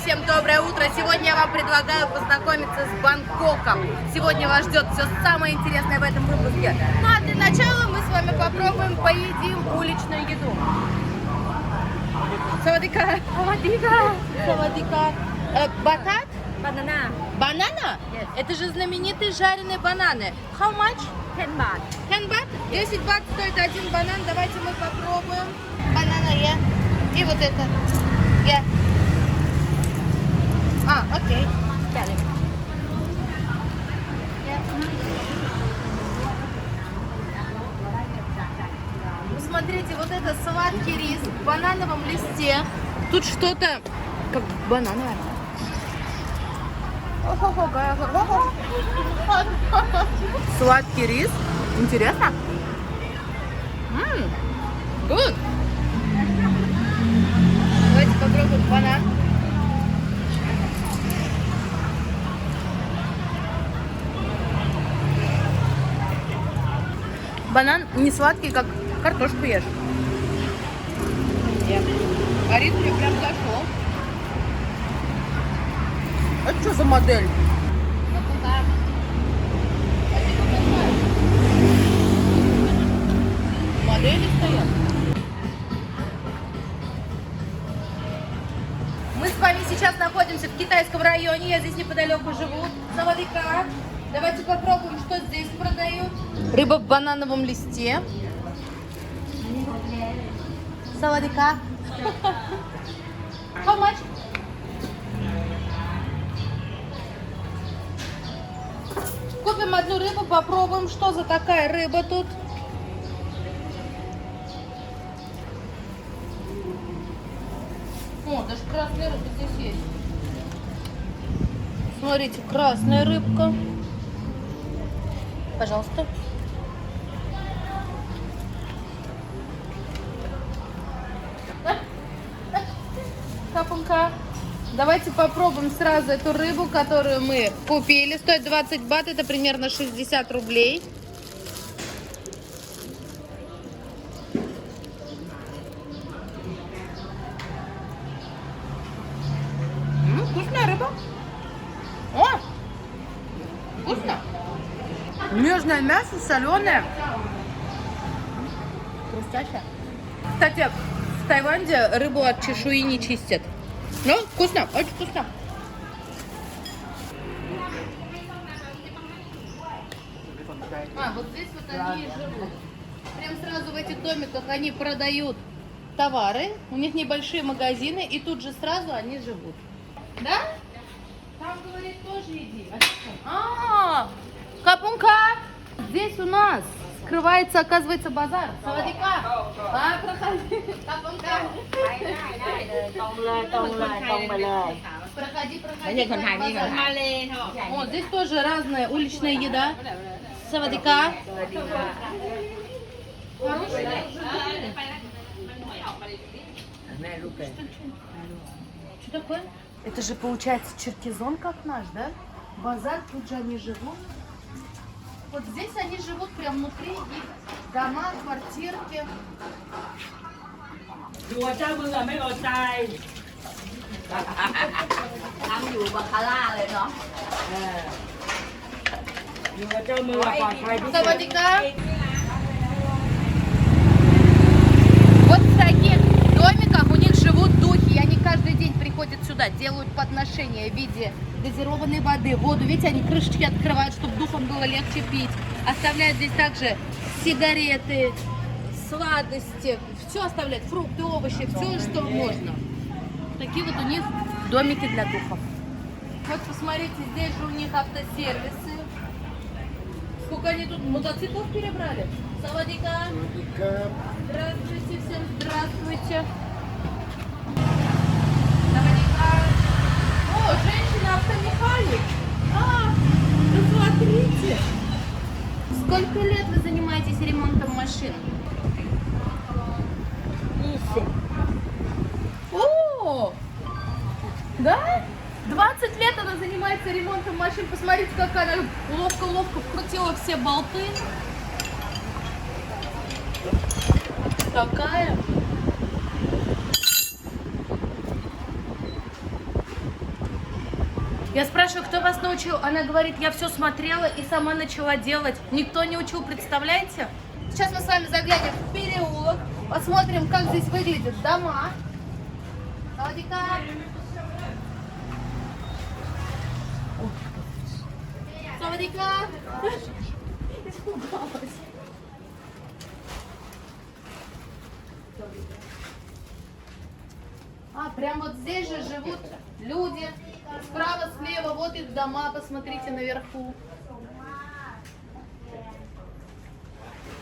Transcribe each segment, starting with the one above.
всем доброе утро! Сегодня я вам предлагаю познакомиться с Бангкоком. Сегодня вас ждет все самое интересное в этом выпуске. Ну а для начала мы с вами попробуем поедим уличную еду. Савадика! Савадика! Савадика! Батат? Banana. Банана? Yes. Это же знаменитые жареные бананы. How much? 10 baht. 10 бат? 10 бат стоит один банан. Давайте мы попробуем. Банана я. И вот это. Я. Окей. Далее. Посмотрите, вот это сладкий рис в банановом листе. Тут что-то как банановое. Сладкий рис. Интересно? Good. Давайте попробуем банан. Банан не сладкий, как картошку ешь. А рис мне прям зашел. Это что за модель? Модели стоят. Мы с вами сейчас находимся в китайском районе. Я здесь неподалеку живу. Савадика. Давайте попробуем, что здесь продают. Рыба в банановом листе. Савадика. How much? Купим одну рыбу, попробуем, что за такая рыба тут. О, даже красная рыба здесь есть. Смотрите, красная рыбка. Пожалуйста. Капунка. Давайте попробуем сразу эту рыбу, которую мы купили. Стоит 20 бат, это примерно 60 рублей. Вкусная рыба. О! Вкусно. Нежное мясо, соленое. Хрустящее. Кстати, в Таиланде рыбу от чешуи не чистят. Ну, вкусно, очень вкусно. Вот здесь вот они и живут. Прям сразу в этих домиках они продают товары. У них небольшие магазины, и тут же сразу они живут. Да? Там, говорит, тоже иди. Капунка! Здесь у нас скрывается, оказывается, базар. Савадика. Проходи. Капунка. Проходи, проходи. О, здесь тоже разная уличная еда. Савадика. Что такое? Это же получается черкизон, как наш, да? Базар, тут же они живут. Вот здесь они живут прям внутри их дома, квартирки. Савадика. Вот в таких домиках у них живут духи, и они каждый день приходят сюда, делают подношения в виде газированной воды, воду. Видите, они крышечки открывают, чтобы духам было легче пить. Оставляют здесь также сигареты, сладости, все оставляют, фрукты, овощи, все, что можно. Такие вот у них домики для духов. Вот посмотрите, здесь же у них автосервисы. Сколько они тут мотоциклов перебрали? Савадика. Здравствуйте, всем здравствуйте. Савадика. О, женщина-автомеханик. Посмотрите. Сколько лет вы занимаетесь ремонтом машин? 20. О! Да? 20 лет она занимается ремонтом машин. Посмотрите, как она ловко-ловко вкрутила все болты. Такая. Я спрашиваю, кто вас научил? Она говорит, я все смотрела и сама начала делать. Никто не учил, представляете? Сейчас мы с вами заглянем в переулок, посмотрим, как здесь выглядят дома. Савадика. Савадика. Испугалась. А, прям вот здесь же живут люди. Справа, слева, вот их дома, посмотрите наверху.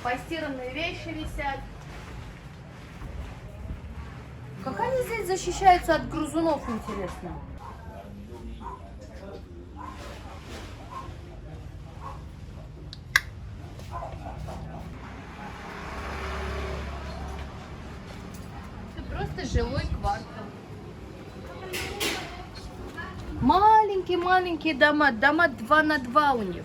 Постиранные вещи висят. Как они здесь защищаются от грызунов, интересно? Это просто жилой квартал. Маленькие-маленькие дома, дома 2 на 2 у них.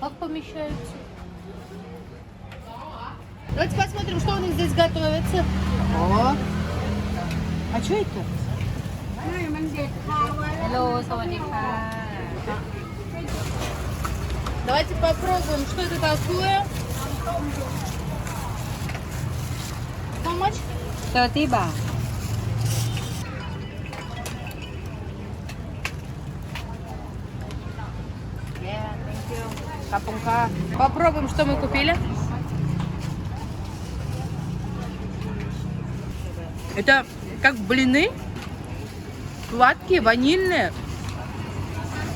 Как помещаются? Давайте посмотрим, что у них здесь готовится. О! А что это? Hello, савадика. Давайте попробуем, что это такое. Помочь? 30 бат. Капунка. Попробуем, что мы купили. Это как блины, сладкие, ванильные,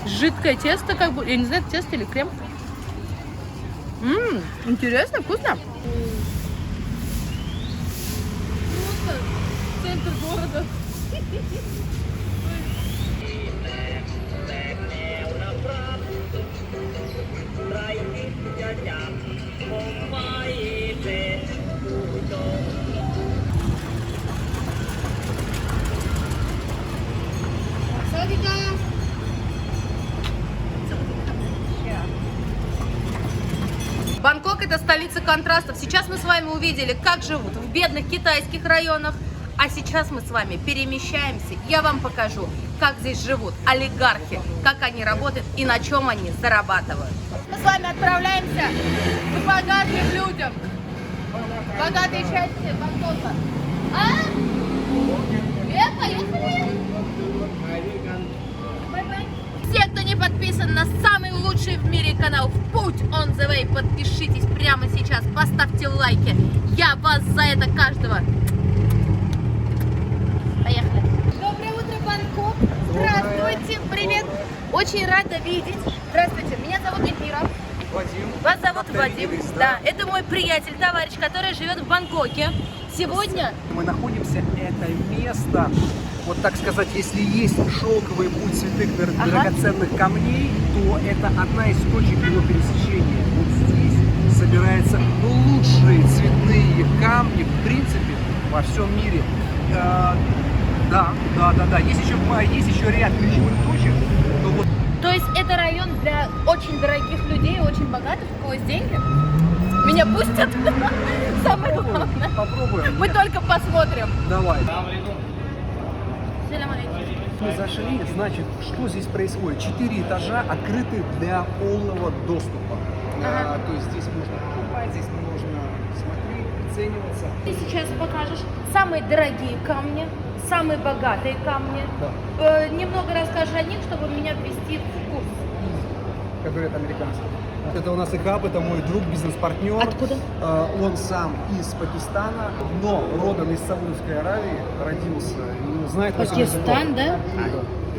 жидкое тесто, как бы, я не знаю, тесто или крем. Интересно, вкусно. Просто центр города. Бангкок — это столица контрастов. Сейчас мы с вами увидели, как живут в бедных китайских районах, а сейчас мы с вами перемещаемся. Я вам покажу, как здесь живут олигархи, как они работают и на чем они зарабатывают. Мы с вами отправляемся к богатым людям. Богатые части Бангкока. А? Поехали! Все, кто не подписан на самый лучший в мире канал «В путь on the way», подпишитесь прямо сейчас, поставьте лайки. Я вас за это каждого. Поехали. Доброе утро, Бангкок. Здравствуйте, привет. Очень рада видеть. Здравствуйте, меня зовут Эльвира. Вадим. Вас зовут Вадим. Да, это мой приятель, товарищ, который живет в Бангкоке. Сегодня Мы находимся, это место, вот так сказать, если есть шелковый путь святых драгоценных камней, то это одна из точек его пересечения. Вот здесь собираются лучшие цветные камни, в принципе, во всем мире. Да. Есть еще ряд ключевых точек. Но вот... То есть это район для очень дорогих людей, очень богатых, у кого есть деньги? Меня пустят? Самое главное. Попробуем. Мы только посмотрим. Давай. Салям алейкум. Мы зашли, значит, что здесь происходит? 4 этажа открыты для полного доступа. Ага. То есть здесь можно покупать, здесь можно смотреть, прицениваться. Ты сейчас покажешь самые дорогие камни, самые богатые камни. Да. Немного расскажешь о них, чтобы меня ввести в курс. Как говорят американцы. Это у нас Ихаб, это мой друг, бизнес-партнер. Откуда? Он сам из Пакистана, но родом из Саудовской Аравии, родился. И знает Пакистан, да?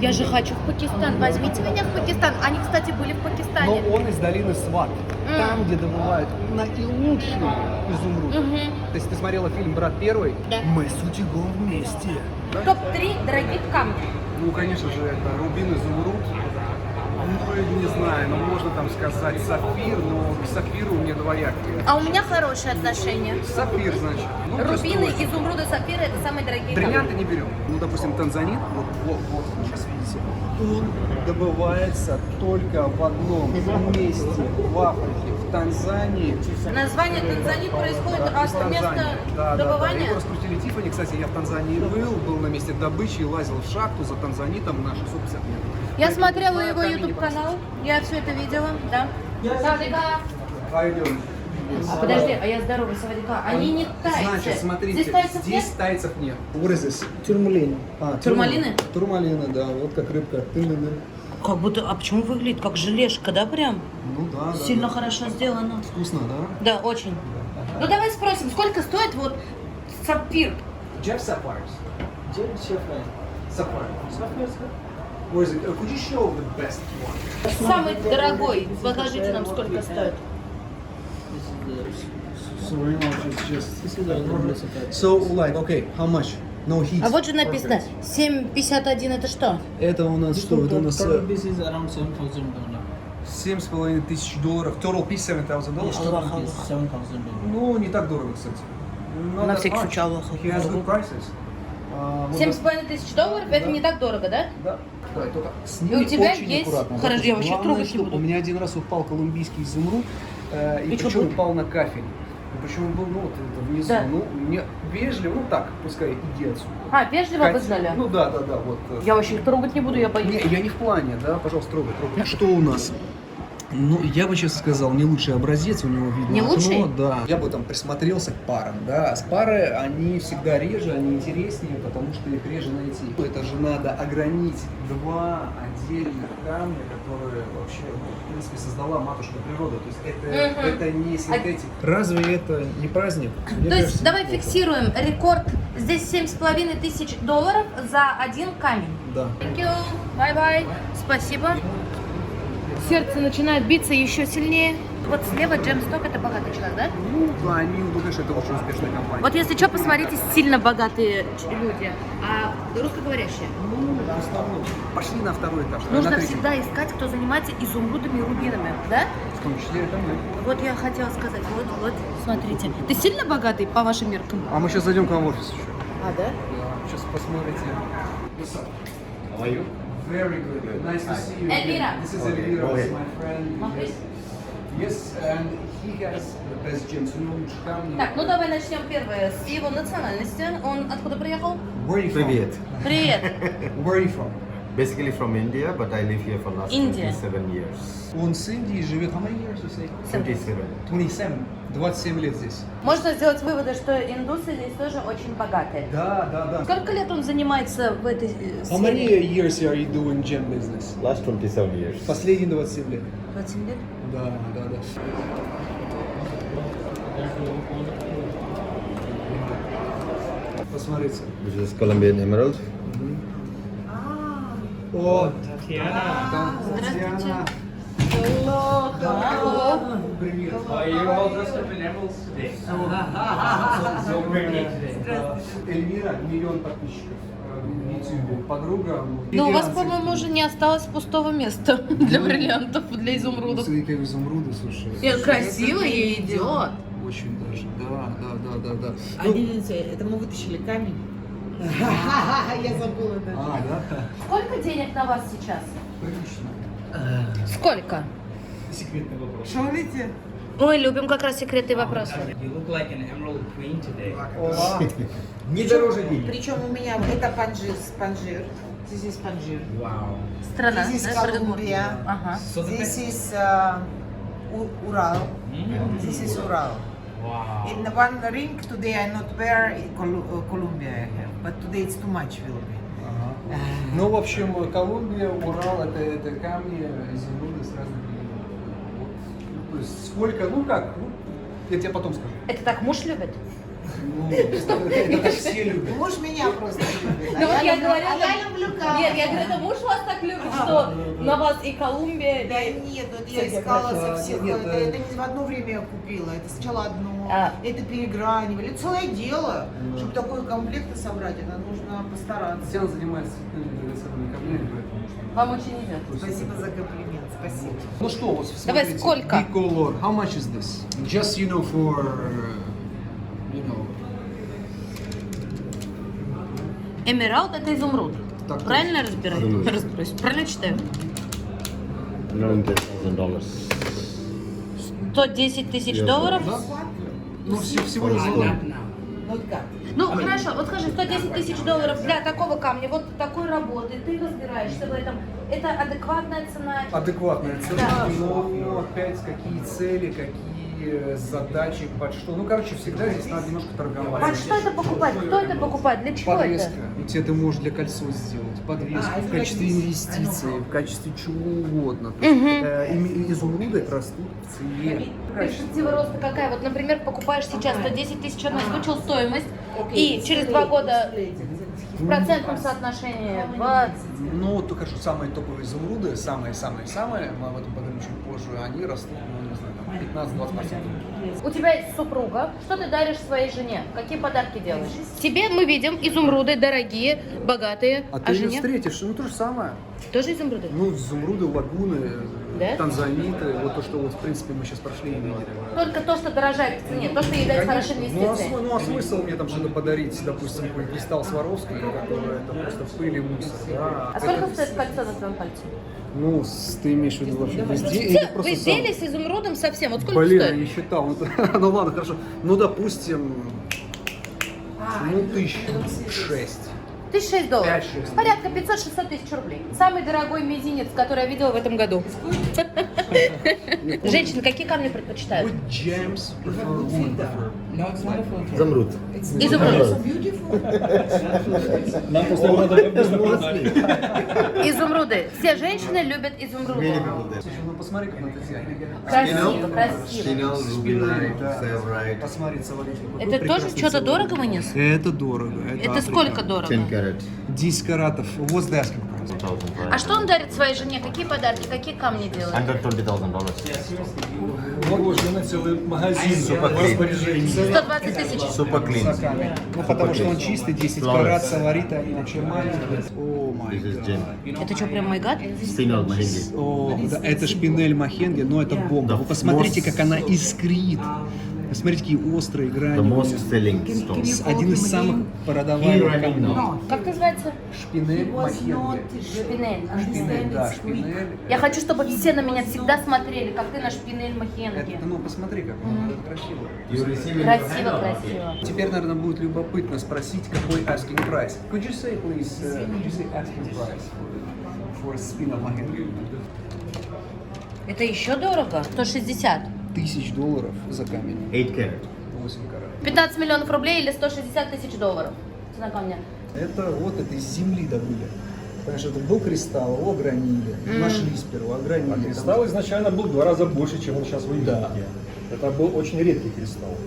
Я же хочу в Пакистан. Возьмите меня в Пакистан. Они, кстати, были в Пакистане. Но он из долины Сват, там, где добывают наилучший изумруд. То есть ты смотрела фильм «Брат первый»? Да. Мы с Утюгом вместе. Топ-3 дорогих камня. Ну, конечно же, это рубин, изумруд. Ну, не знаю, но можно там сказать сапфир, но к сапфиру мне двоякие. А у меня хорошие отношения. Сапфир, значит. Ну, Рубины, просто изумруды, сапфиры — это самые дорогие бриллианты камни. не берем. Ну, допустим, танзанит, вот, сейчас видите, он добывается только в одном месте в Африке, Танзании. Название Танзании происходит Да, из от места Танзании. Да. добывания? Его раскрутили Тиффани. Кстати, я в Танзании был на месте добычи, лазил в шахту за танзанитом на 650 метров. Я Поэтому смотрела знаю его камень YouTube не канал, я все это видела, да. Савдика. Пойдем. А подожди, а я здоровый, Савдика. Они не тайцы. Значит, смотрите, Здесь тайцев здесь нет? тайцев нет. What is this? Турмалин. Турмалины? Турмалины, да, вот как рыбка. Тын-тын-тын. Как будто, а почему выглядит как желешка, да, прям? Ну да, Сильно да. хорошо сделано. Вкусно, да? Да, очень. Ну давай спросим, сколько стоит вот сапфир? Jeff Sapphires. Jeff Sapphire. Sapphire. Where is it? Could you show the best one? Самый дорогой, покажите нам, сколько стоит. Sorry, no, just. So, like, okay, how much? No heat. А вот же написано 7,51, это что? Это у нас что? Это у нас Total piece is around $7,000. $7,500. Total piece $7,000. Total piece $7,000. Ну, не так дорого, кстати. Not На that всякий much. случай, Аллах He has good prices. Вот 7,5 тысяч долларов, это Да. не так дорого, да? Да. Давай, только с И у ними тебя очень есть- аккуратно. Хорошо, Вот я вообще главное, трогать не что буду. У меня один раз упал колумбийский изумруд, и чё причем было? упал на кафель. И причем он был, ну, вот это внизу, Да. ну, не вежливо, ну так, пускай иди отсюда. А, вежливо Хотя- вызнали? Ну да, вот. Я вообще их трогать не буду, я боюсь. Не, я не в плане, да, пожалуйста, трогай. Что у нас? Ну, я бы честно сказал, не лучший образец, у него видно Не окно, лучший? да. Я бы там присмотрелся к парам, да. А с пары, они всегда реже, они интереснее, потому что их реже найти. Это же надо огранить два отдельных камня, которые вообще, ну, в принципе, создала матушка природа. То есть это не синтетик. Разве это не праздник? Мне То есть кажется, давай неплохо. фиксируем рекорд. Здесь 7,5 тысяч долларов за один камень. Да. Thank you. Bye-bye. Спасибо. Сердце начинает биться еще сильнее. Вот слева Джемсток, это богатый человек, да? Ну, они, думаешь, это очень успешная компания. Вот если что, посмотрите, сильно богатые люди. А русскоговорящие? Ну, в основном. Пошли на второй этаж. Нужно на третий. всегда искать, кто занимается изумрудами и рубинами, да? В том числе это мы. Вот я хотела сказать, вот, смотрите. Ты сильно богатый по вашим меркам? А мы сейчас зайдем к вам в офис еще. А, да? Сейчас посмотрите. How are you? Very good. Nice to see you. Эльвира. This is Elvira, this is my friend. Смотри. Yes, and he has the best gems. У него лучше камни. Так, ну давай начнем первое с его национальности. Он откуда приехал? Where are you from? Привет. Привет. Where are you from? Basically from India, but I live here for last India. 27 years. Он с Индии живет. How many years you say? 27. 27. 27 лет здесь. Можно сделать выводы, что индусы здесь тоже очень богатые. Да. Сколько лет он занимается в этой How many сфере? years are you doing gem business? Last 27 years. Последние 27 лет. 27 лет? Да. Посмотрите. Which is Colombian emerald. О, Татьяна. Здравствуйте. Привет. Эльвира, миллион подписчиков в YouTube. Подруга. Да у вас, по-моему, уже не осталось пустого места для бриллиантов, для изумрудов. Смотри, как изумруды, слушай. Красиво ей идет. Очень даже, да. Это мы вытащили камень. Я забыла даже. Да? Сколько денег на вас сейчас? Прилично. Сколько? Секретный вопрос. Шаурите? Ой, любим как раз секретные вопросы. You look like an emerald queen today. Не дороже денег. Причем у меня это Панжир. Здесь Панжир. Wow. Страна. This is да, Colombia. Ага. This is Ural. This is Ural. Wow. In one ring today I not wear in Colombia I have, but today it's too much will be. Ну, в общем, Колумбия, Урал, это камни, изумруды с разных регионов. Вот. То есть сколько, ну как, ну, я тебе потом скажу. Это так муж любит? Ну, это все любят. Муж меня просто любит. Ну, вот я говорю, а я люблю камни. Нет, я говорю, это муж вас так любит, что на вас и Колумбия, Да и... нет, вот я искала со всех, Нет, это не в одно время я купила, это сначала одно, А. это перегранивали, целое дело, чтобы такой комплект собрать, это нужно постараться. Татьяна занимается цветными драгоценными камнями, поэтому что... Вам очень идет. Спасибо за комплимент, спасибо. Ну что, вот Давай, смотрите, сколько? Bicolor, how much is this? Just, you know, for, you know, Эмералд это изумруд. Так, Правильно я разбираюсь? Изумруд. Разбираюсь. Правильно читаю? $110,000. 110 тысяч Я долларов? Да? Ну, всего For лишь. stone. Not cut. Ну, хорошо, вот скажи, 110 тысяч долларов для такого камня, вот такой работы, ты разбираешься в этом, это адекватная цена? Адекватная Да. цена, но опять какие цели, какие задачи, под что. Ну, короче, всегда здесь надо немножко торговать. Под что это покупать? Кто это покупает? Для чего Подвеска. это? И тебе ты можешь для кольцо сделать. Подвеску в качестве инвестиции, в качестве чего угодно. То есть, изумруды растут в цене. Перспектива роста какая? Вот, например, покупаешь сейчас 110 тысяч, он озвучил стоимость, и через 2 года в процентном соотношении 20. Ну, только что самые топовые изумруды, самые-самые-самые, мы об этом поговорим чуть позже, они растут, ну, не знаю, там 15-20%. У тебя есть супруга, что ты даришь своей жене? Какие подарки делаешь? Тебе мы видим изумруды дорогие, богатые, А ты ее жене? встретишь, ну, то же самое. Тоже изумруды? Ну, изумруды, лагуны, Да? танзаниты, вот то, что вот, в принципе, мы сейчас прошли и видели. Только то, что дорожает в цене, то, что ей дает хорошие инвестиции. Ну, а смысл мне там что-то подарить, допустим, какой-нибудь кристалл Сваровский, который это просто пыль и мусор, да? А сколько Это- стоит кольцо на твоем пальце? Ну, ты имеешь в виду вообще везде? Все, или просто в изделии сам? с изумрудом совсем. Вот сколько Блин, я стоит? не считал. Ну ладно, хорошо. Ну, допустим, ну, 1006. $1006. 5-6. Порядка 500-600 тысяч рублей. Самый дорогой мизинец, который я видела в этом году. Женщины какие камни предпочитают? What gems prefer women prefer? No, it's not a filter. Замрут. Изумруды. Нам просто надо быстро продать. Изумруды. Все женщины любят изумруды. Слушай, ну посмотри, как на это тянет. Красиво, красиво. Spinel, rubinite, Severite. Посмотри, Саварич. Это тоже что-то дорого вынес? Это дорого. Это сколько дорого? 10 carat. 10 каратов. What's the asking price? 1000 А что он дарит своей жене? Какие подарки, какие камни делает? $120,000. Вот целый магазин в распоряжении. 120 тысяч. Super clean. Ну, потому что он чистый, 10 карат, Саварита, они вообще маленькие. О, май This is гад. gem. Это что, прям майгад? Spinel Mahenge. О, да, это шпинель Махенги, но это бомба. Вы посмотрите, как она искрит. Посмотрите, какие острые The грани. most selling stone. Один из самых Here продаваемых running камней. now. Как называется? Шпинель Махенги. Шпинель. Шпинель, да, шпинель. Я хочу, чтобы все на меня всегда смотрели, как ты на шпинель Махенги. Это, ну, посмотри, как он, это красиво. You receive it. Красиво, красиво. Теперь, наверное, будет любопытно спросить, какой asking price. Could you say, please, could you say asking price for spinel Mahenge? Это еще дорого? 160. $1000 за камень. 8 carat. 8 карат. 15 миллионов рублей или 160 тысяч долларов. Цена камня. Это вот это из земли добыли. Понимаешь, это был кристалл, его огранили. Нашли сперва, огранили. А кристалл изначально был в 2 раза больше, чем он сейчас выглядит. Да. Это был очень редкий кристалл.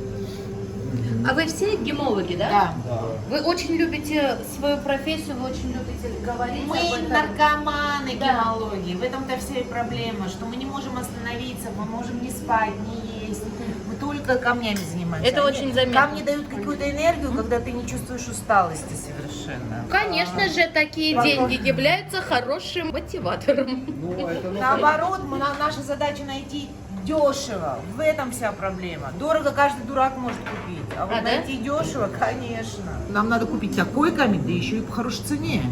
А вы все гемологи, да? Да. Вы очень любите свою профессию, вы очень любите говорить Мы об этом. наркоманы Да. гемологии. В этом-то вся и проблема, что мы не можем остановиться, мы можем не спать, не есть. Мы только камнями занимаемся. Это очень заметно. Камни дают какую-то энергию, когда ты не чувствуешь усталости совершенно. Конечно же, такие деньги являются хорошим мотиватором. Ну, это, ну, Наоборот, наша задача найти дешево. В этом вся проблема. Дорого каждый дурак может купить. А вот А, да? найти дешево, конечно. Нам надо купить такой камень, да еще и по хорошей цене.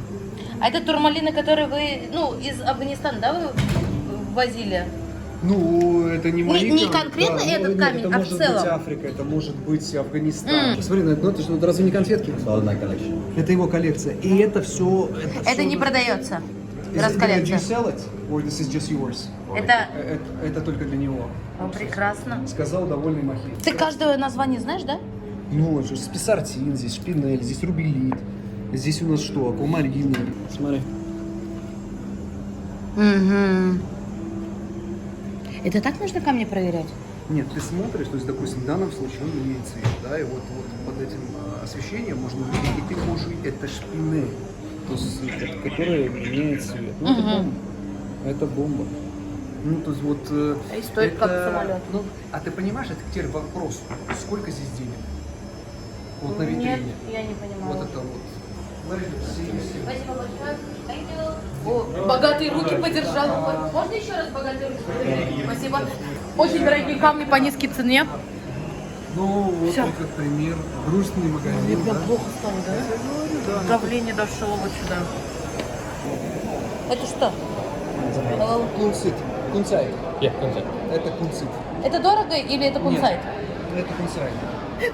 А это турмалины, которые вы, ну, из Афганистана, да, вы возили? Ну, это не мои Не камни, конкретно да, этот нет, камень, это а в может целом. быть Африка, это может быть Афганистан. Смотри, ну это же ну, разве не конфетки? It's all my collection. Это его коллекция. И это все... Это не продается. Do you Расколлекция. sell it? Or this is just yours? Это Это только для него. прекрасно. Сказал довольный Махин. Ты каждое название знаешь, да? Ну, это же списартин, здесь шпинель, здесь рубелит. Здесь у нас что? Аквамарины. Смотри. Угу. Это так нужно камни проверять? Нет, ты смотришь, то есть, допустим, в данном случае он имеет цвет, да, и вот под этим освещением можно увидеть, и ты можешь увидеть, это шпинель, то есть, которая имеет цвет. Ну, это бомба. Это бомба. Ну, то есть, вот... И стоит как самолет. Ну, а ты понимаешь, это теперь вопрос, сколько здесь денег? Вот на витрине. Нет, я не понимаю. Вот это вот. Спасибо большое. Thank you. О, богатые руки подержал. Ой, можно еще раз богатые руки подержать? Спасибо. Очень дорогие камни по низкой цене. Ну, вот Всё. как пример. Грустный магазин, да? Плохо стало, да? Давление дошло вот сюда. Это что? Close it. кунцай. Yeah, concept. Это кунцит. Это дорого или это кунцайт? Это кунцай.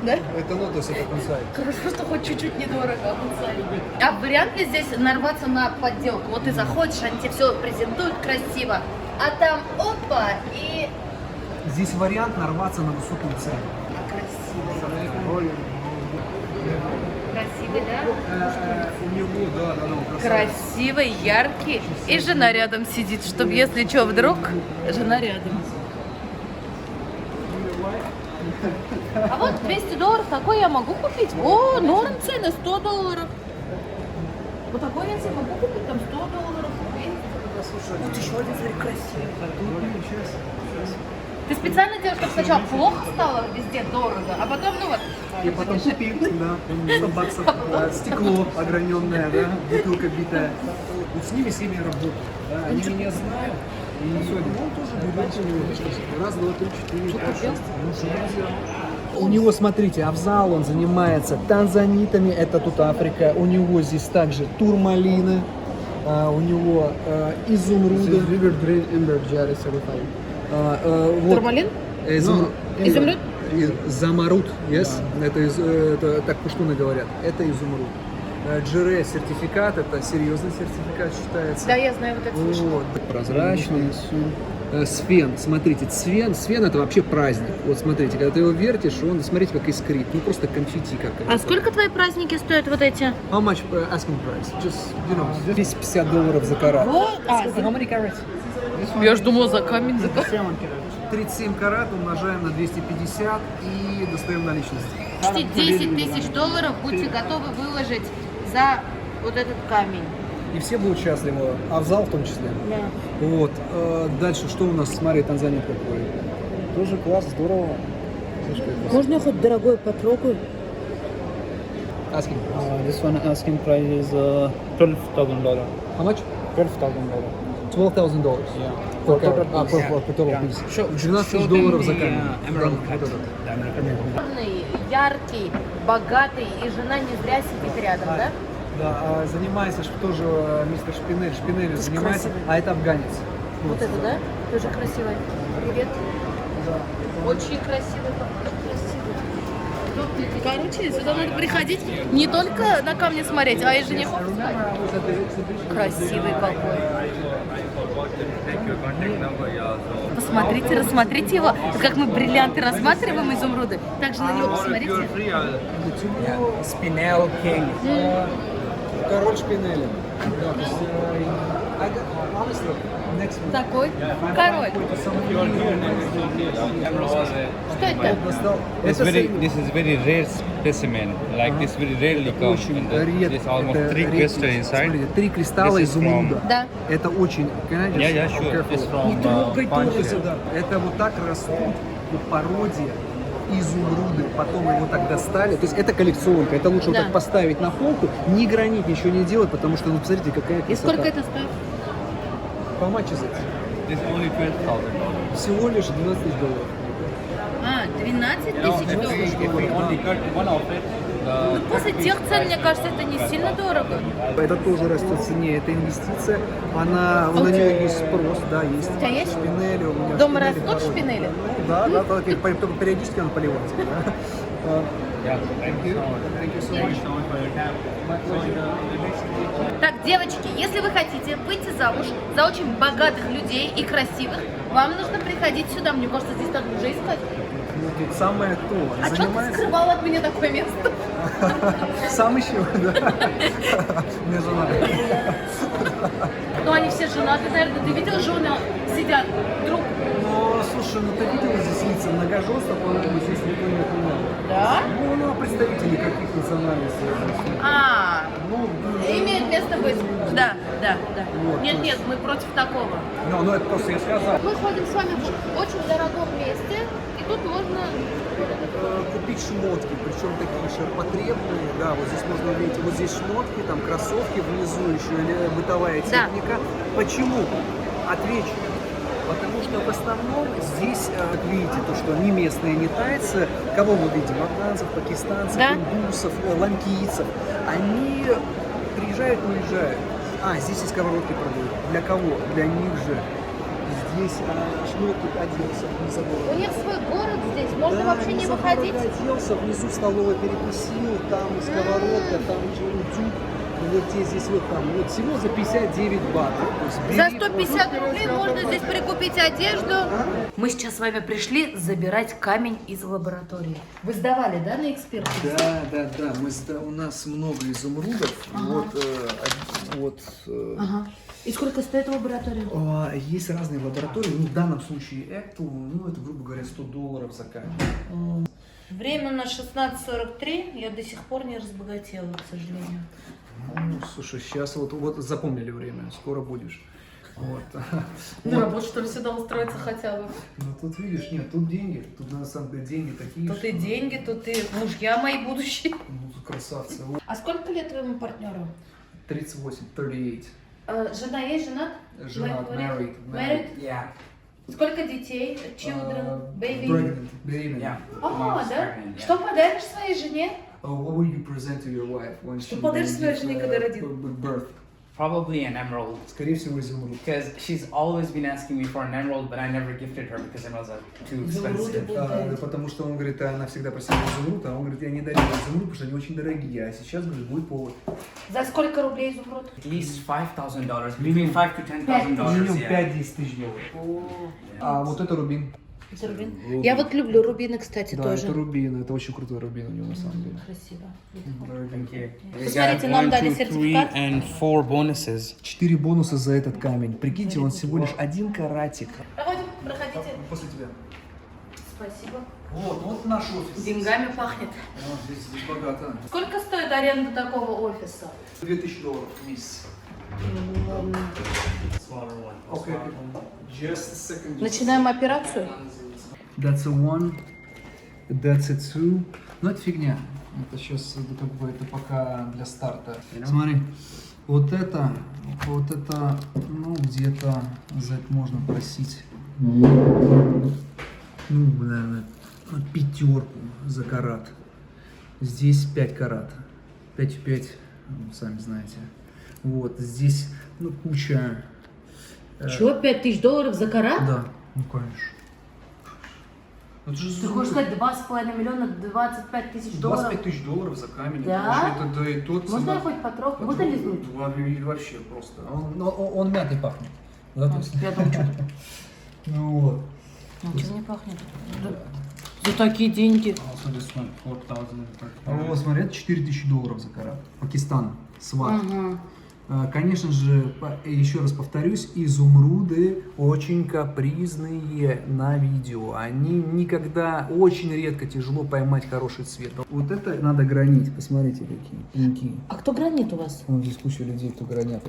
Да? Это нотос, это кунцай. Хорошо, что хоть чуть-чуть недорого, а кунцайт. А вариант ли здесь нарваться на подделку? Вот ты заходишь, они тебе все презентуют красиво, а там опа, и Здесь вариант нарваться на высокую цену. красивый. Красивый, да? У него, да, красавец. Красивый, яркий. И жена рядом сидит, чтобы если что вдруг, жена рядом. А вот $200, такой я могу купить. О, норм цены, $100. Вот такой я себе могу купить, там $100. Вот еще один, смотри, красивый. Ты специально делаешь, чтобы сначала плохо стало, везде дорого, а потом, ну вот. И потом купил, да, 100 баксов, да, стекло ограненное, да, бутылка битая. Вот с ними всеми я работаю, да, они меня знают. И сегодня он тоже берет раз, два, три, четыре, пять, шесть. Ну, что я взял? У него, смотрите, Авзал, он занимается танзанитами, это тут Африка. У него здесь также турмалины, у него изумруды. Вот. Турмалин? Изумруд. Изумруд? Замарут, yes? Это так пуштуны говорят. Это изумруд. Джире сертификат, это серьезный сертификат считается. Да, я знаю, вот это слышала. Вот. Прозрачный. Свен, смотрите, свен это вообще праздник. Вот смотрите, когда ты его вертишь, он, смотрите, как искрит. Ну просто конфетти какая-то. А сколько твои праздники стоят вот эти? How much asking price? Just, you know, $250 за карат. Вот. How many carats? Я ж думала за камень, за камень. 37 карат умножаем на 250 и достаем наличность. Почти $10 тысяч будьте готовы выложить за вот этот камень. И все будут счастливы, а в зал в том числе. Да. Вот. Дальше, что у нас, смотри, Танзания какой. Тоже класс, здорово. Можно я хоть дорогой потрогаю? Asking. This one asking price is $12,000. How much? $12,000. $12,000. Yeah. For total piece. $12 за камень. Вот этот. Умный, яркий, богатый, и жена не зря сидит рядом, да? Да, занимается тоже мистер Шпинель. Шпинель занимается, красивый. а это афганец. Вот это, да? Тоже красивый. Привет. Очень красивый, очень красивый. Короче, сюда надо приходить не только на камни смотреть, а и женихов искать. Красивый какой. Посмотрите, рассмотрите его. Как мы бриллианты рассматриваем, изумруды, так же на него посмотрите. Спинел Кинг. Король Шпинеля. Такой король. Что это? This is very rare specimen. Like this very rarely comes. Очень There's almost 3 crystals inside. Смотрите, 3 кристалла This is изумруда. Да. Это очень... Can I just- Yeah, sure. Careful. It's from Не трогай только Panchia. сюда. Это вот так растут по породе изумруды. Потом его так достали. То есть это коллекционка. Это лучше вот Да. так поставить на полку, не гранить, ничего не делать, потому что, ну, посмотрите, какая И красота. сколько это стоит? Помачивать. This is only $12,000. Всего лишь $12 тысяч. А, 12 тысяч If долларов. we only cut one of it, Ну, после тех цен, мне кажется, это не сильно дорого. Это тоже растет в цене, это инвестиция, она, на нее есть спрос, да, есть. У тебя есть? Шпинели у меня. Дома шпинели растут хорошие. шпинели? Ну, да, только периодически надо поливать. yeah. Thank you so much for your time. Так, девочки, если вы хотите выйти замуж за очень богатых людей и красивых, вам нужно приходить сюда. Мне кажется, здесь надо уже искать. Ну, тут самое то. А что ты скрывал от меня такое место? Сам еще, да. Мне жена. Ну, они все женаты, наверное. Ты видел, жены сидят друг. Ну, слушай, ну ты видела здесь лица многоженства, по-моему, здесь никто не отменял. Да? Ну, представители каких национальностей. А, Ну, имеет место быть. Да, да, да. Вот, Нет, то нет, мы против такого. ну, это просто я сказал. Мы ходим с вами в очень дорогом месте, и тут можно... Купить шмотки, причем такие ширпотребные, да, вот здесь можно увидеть, вот здесь шмотки, там кроссовки, внизу еще бытовая Да. техника. Почему? Отвечу. Потому что в основном здесь, как видите, то, что не местные, не тайцы, кого мы видим? Афганцев, пакистанцев, Да. индусов, ланкийцев. Они приезжают, уезжают. А, здесь и сковородки продают. Для кого? Для них же. здесь шмотки оделся, не забыл. У них свой город здесь, можно вообще не выходить. Оделся, внизу столовая перекусил, там сковородка, там утюг. И вот тебе здесь вот там, вот всего за 59 батов. То есть бери За 150 рублей можно здесь прикупить одежду. Мы сейчас с вами пришли забирать камень из лаборатории. Вы сдавали, да, на экспертизу? Да. У нас много изумрудов. Ага. И сколько стоит лаборатория? Есть разные лаборатории. Ну, в данном случае это, это, грубо говоря, $100 за камень. Время на 16:43. Я до сих пор не разбогатела, к сожалению. Ну, слушай, сейчас вот запомнили время, скоро будешь. Вот. На работу, что ли, сюда устроиться хотя бы? Ну тут видишь, нет, тут деньги, тут на самом деле деньги такие. Тут и деньги, тут и мужья мои будущие. Ну, тут красавцы. А сколько лет твоему партнеру? 38, 38. Жена есть, женат? Женат, married. Married? Yeah. Сколько детей? Children? Baby? Pregnant, беременна. Yeah. А, Mom's да? pregnant, yeah. Что подаришь своей жене? What will you present to your wife when Что she подаришь will своей give, жене, когда родит? birth? Probably an emerald. Скорее всего, изумруд. Because she's always been asking me for an emerald, but I never gifted her because emeralds are too Изумруды expensive. будут Да, дарить. потому что он говорит, она всегда просила изумруд, а он говорит, я не дарю изумруд, потому что они очень дорогие, а сейчас, говорит, будет повод. За сколько рублей изумруд? At least $5,000, between $5,000 to $10,000. Минимум Yeah. 5-10 тысяч долларов. А вот это рубин. Это рубин? Я вот люблю рубины, кстати, Да, тоже. это рубин, это очень крутой рубин у него на самом деле. Красиво. Thank you. Посмотрите, нам дали сертификат. and 4 bonuses. 4 бонуса за этот камень. Прикиньте, он всего лишь 1 каратик. Проходим, проходите. После тебя. Спасибо. Вот наш офис. Деньгами пахнет. Здесь богато. Сколько стоит аренда такого офиса? $2000 в месяц. Okay. Just a second. Начинаем операцию. That's a one. That's a two. Ну это фигня. Это сейчас как бы это пока для старта. Смотри, вот это, ну где-то за это можно просить. Ну, наверное, 5 за карат. Здесь 5 карат. 5 в 5, ну, сами знаете. Вот, здесь, ну, куча... Чего, $5000 за карат? Да, ну, конечно. Это же Ты хочешь сказать 2,5 миллиона, 25 тысяч долларов? 25 тысяч долларов за камень. Да? Это вообще, это и тот Можно цена. я хоть потрогать? Можно лизнуть? Вообще просто. Он мятой пахнет. Да, то есть? Я думаю, что Ну вот. ничего не пахнет. За такие деньги. Also this one, 4,000 per А вот, смотри, это $4000 за карат. Пакистан, сват. Ага. Конечно же, еще раз повторюсь, изумруды очень капризные на видео. Они никогда, очень редко тяжело поймать хороший цвет. Вот это надо гранить. Посмотрите, какие пеньки. А кто гранит у вас? Вон здесь куча людей, кто гранят.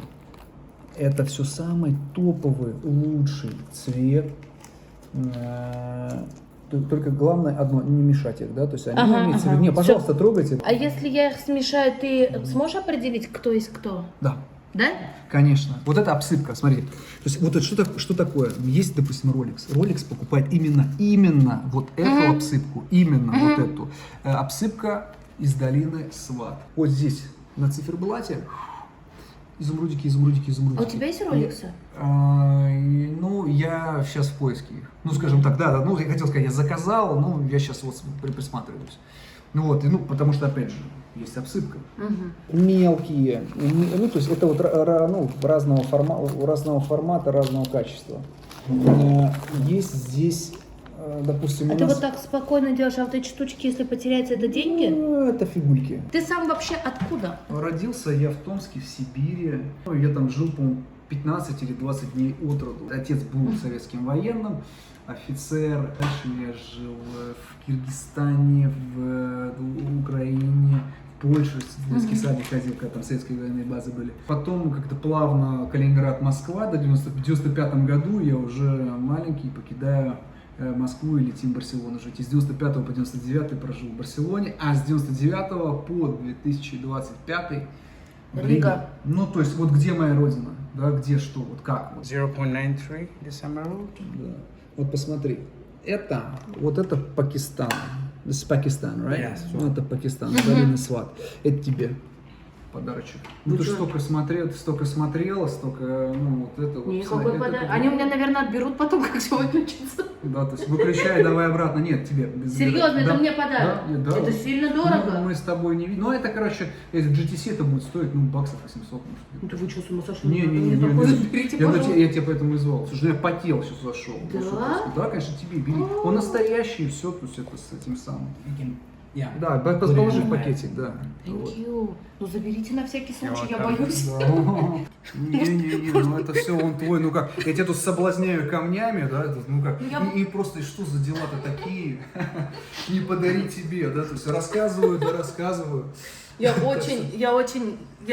Это все самый топовый, лучший цвет. Только главное одно, не мешать их, да, то есть они имеются в виду. Не, пожалуйста, трогайте. А если я их смешаю, ты сможешь определить, кто есть кто? Да. Да? Конечно. Вот это обсыпка, смотрите. То есть вот это что такое? Есть, допустим, Rolex. Rolex покупает именно вот эту обсыпку, именно вот эту. Обсыпка из долины Сват. Вот здесь на циферблате изумрудики. А у тебя есть роликсы? Ну, я сейчас в поиске их. Ну, скажем так, да, ну, я хотел сказать, я заказал, но я сейчас вот присматриваюсь. Ну вот, ну, потому что, опять же, есть обсыпка. Мелкие, ну, то есть это вот разного формата, разного качества. Есть здесь, допустим, А у ты нас... вот так спокойно делаешь, а вот эти штучки, если потеряются, это деньги? Ну, это фигульки. Ты сам вообще откуда? Родился я в Томске, в Сибири. Ну, я там жил, по-моему, 15 или 20 дней от роду. Отец был советским военным, офицер. Дальше я жил в Киргизстане, в Украине, в Польше. В детский садик ходил, когда там советские военные базы были. Потом как-то плавно Калининград, Москва. До 95 году я уже маленький покидаю Москву и летим в Барселону жить. И с 95 по 99 прожил в Барселоне, а с 99 по 2025 в Риге. Ну, то есть, вот где моя родина, да, где что, вот как. Вот. 0.93 this emerald. Да. Вот посмотри, вот это Пакистан. This is Pakistan, right? Yes, Ну, это Пакистан, долина Сват. Это тебе. подарочек. Ну ты ж столько смотрела, столько, ну вот это вот. Никакой это подарок. такой- Они у меня, наверное, отберут потом, как все выключится. Да, то есть выключай, давай обратно. Нет, тебе. без- Серьезно, да. это мне подарок? Да, Это сильно дорого. Ну, мы с тобой не видим. Ну, это, короче, если GTC это будет стоить, ну, баксов 800, может. Ну ты вы что, с ума сошли? Не, Такое заберите, пожалуйста. я тебя поэтому и звал. Слушай, ну я потел сейчас зашел. Да? Ну, что ты, да, конечно, тебе бери. Он настоящий, все, то есть это с этим самым. Да, положи в пакетик, да. Thank you. Ну заберите на всякий случай, я welcome. боюсь. Не, ну это все он твой, ну как, я тебя тут соблазняю камнями, да, это, ну как, и просто и что за дела-то такие, не подари тебе, да, то есть рассказываю, да рассказываю. Я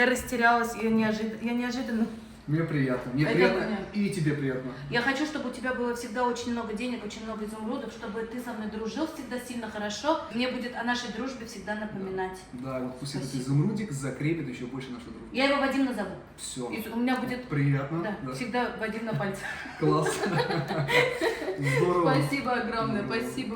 растерялась, я неожиданно. Мне приятно, Это приятно, понятно. и тебе приятно. Я хочу, чтобы у тебя было всегда очень много денег, очень много изумрудов, чтобы ты со мной дружил всегда сильно хорошо. Мне будет о нашей дружбе всегда напоминать. Да, вот пусть этот Спасибо. изумрудик закрепит еще больше нашу дружбу. Я его Вадим назову. Все. И у меня будет Приятно. да, всегда Вадим на пальце. Класс. Здорово. Спасибо огромное, спасибо.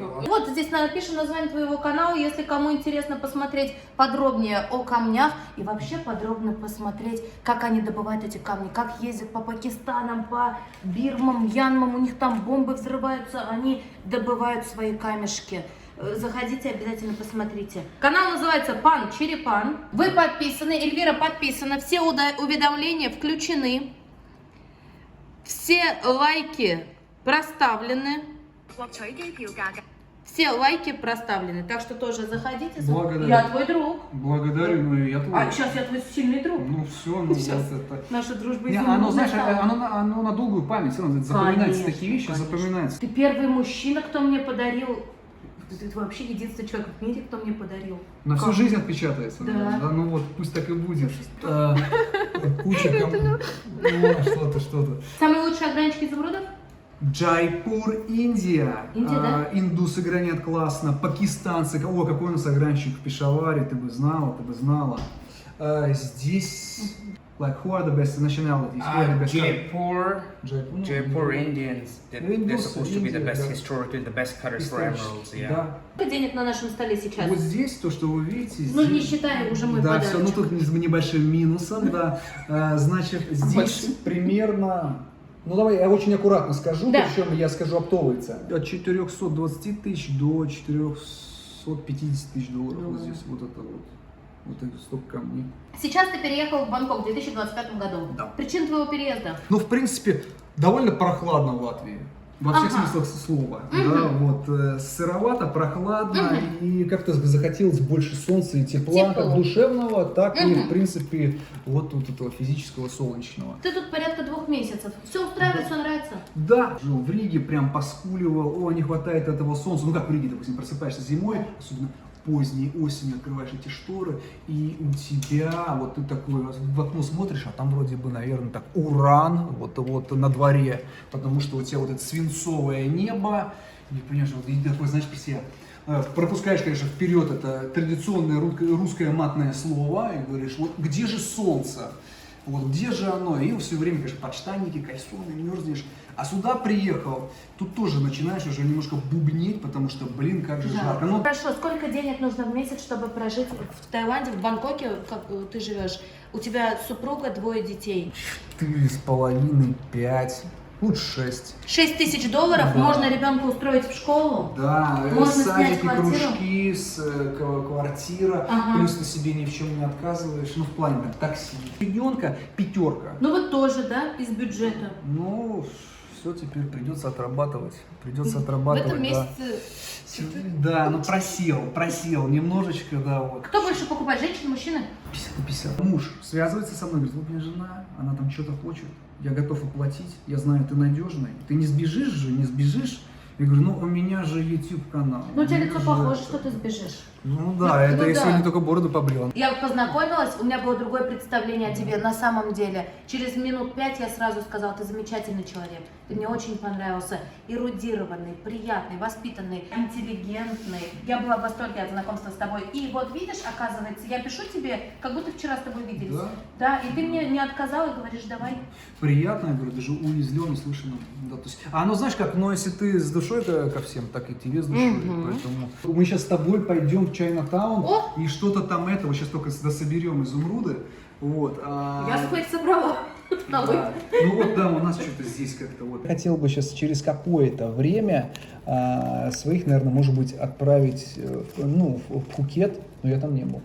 ладно. Вот здесь напишем название твоего канала, если кому интересно посмотреть подробнее о камнях и вообще подробно посмотреть, как они добывают эти камни, как ездят по Пакистанам, по Бирмам, Мьянмам, у них там бомбы взрываются, они добывают свои камешки. Заходите, обязательно посмотрите. Канал называется Пан Черепан. Вы подписаны, Эльвира подписана, все уведомления включены, все лайки проставлены. Все лайки проставлены, так что тоже заходите. Благодарю. Я твой друг. Благодарю, ну и я твой. А сейчас я твой сильный друг. Ну все, ну Сейчас. вот это. Наша дружба Не, изумрудная оно, знаешь, стала. оно на долгую память, все равно запоминаются Конечно, такие вещи, конечно. запоминаются. Ты первый мужчина, кто мне подарил. Ты вообще единственный человек в мире, кто мне подарил. На всю жизнь отпечатается. Да. Да, ну вот, пусть так и будет. Куча кому. Ну, что-то. Самые лучшие огранички изумрудов? Джайпур, Индия. Индия, да? Индусы гранят классно. Пакистанцы. О, какой у нас ограничек в Пешаваре, ты бы знала. Здесь... Like, who are the best nationalities? Who are the best Jaipur, Jaipur, Jaipur Indians. They're Indus, supposed to be the India, best да. historically, the best cutters for emeralds. Yeah. Да. Сколько денег на нашем столе сейчас? Вот здесь, то, что вы видите, Ну, здесь- не считая уже мой да, подарочек. все, ну тут с небольшим минусом, да. Значит, здесь примерно, ну давай я очень аккуратно скажу, Да. причем я скажу оптовые цены. От 420 тысяч до 450 тысяч долларов вот здесь, вот это вот. Вот это столько камней. Сейчас ты переехал в Бангкок в 2025 году. Да. Причина твоего переезда? Ну, в принципе, довольно прохладно в Латвии. Во всех Ага. смыслах слова. Да, вот, сыровато, прохладно, и как-то захотелось больше солнца и тепла, Тепло. как душевного, так и, в принципе, вот этого физического, солнечного. Ты тут порядка 2 месяцев. Все устраивает, все нравится? Да, жил в Риге, прям поскуливал, не хватает этого солнца. Ну, как в Риге, допустим, просыпаешься зимой, особенно поздней осенью, открываешь эти шторы, и у тебя, вот ты такой в окно смотришь, а там вроде бы, наверное, так уран, вот на дворе, потому что у тебя вот это свинцовое небо, не понимаешь, вот и такой, знаешь, при себе пропускаешь, конечно, вперед это традиционное русское матное слово, и говоришь, вот где же солнце? Вот где же оно? И все время, конечно, подштанники, кальсоны, мерзнешь. А сюда приехал, тут тоже начинаешь уже немножко бубнеть, потому что, блин, как же жарко. Ну, Хорошо, сколько денег нужно в месяц, чтобы прожить в Таиланде, в Бангкоке, как ты живешь? У тебя супруга, 2 детей. 4,5, 5, лучше 6. 6 тысяч долларов Да. можно ребенка устроить в школу? Да, Можно снять садики, квартиру? кружки, квартира, Ага. плюс ты себе ни в чем не отказываешь, ну, в плане там, такси. Ребенка 5. Ну вот тоже, да, из бюджета. Ну, все теперь придется отрабатывать. Придется В отрабатывать, этом да. месяце Да, ну просел немножечко, да, вот. кто больше покупает, женщина, мужчина? 50 на 50. Муж связывается со мной, говорит, вот у меня жена, она там что-то хочет, я готов оплатить, я знаю, ты надежный, ты не сбежишь же, не сбежишь. Я говорю, ну у меня же YouTube канал. Ну у тебя лицо похоже, что ты сбежишь. Ну да, это ну я да. сегодня только бороду побрил. Я познакомилась, у меня было другое представление о тебе на самом деле. Через минут 5 я сразу сказала, ты замечательный человек, ты мне очень понравился, эрудированный, приятный, воспитанный, интеллигентный. Я была в восторге от знакомства с тобой. И вот видишь, оказывается, я пишу тебе, как будто вчера с тобой виделись. Да? Да, и ты мне не отказал и говоришь, давай. Приятно, я говорю, даже уязвлен, услышан. Да, то есть, а ну знаешь как, но если ты с душой это ко всем, так идти вес душой. Поэтому мы сейчас с тобой пойдем в Чайна-таун и что-то там это, вот сейчас только дособерем изумруды. Вот, Я сколько собрала. да. Ну вот да, у нас что-то здесь как-то вот. Хотел бы сейчас через какое-то время своих, наверное, может быть, отправить в Пхукет, но я там не был.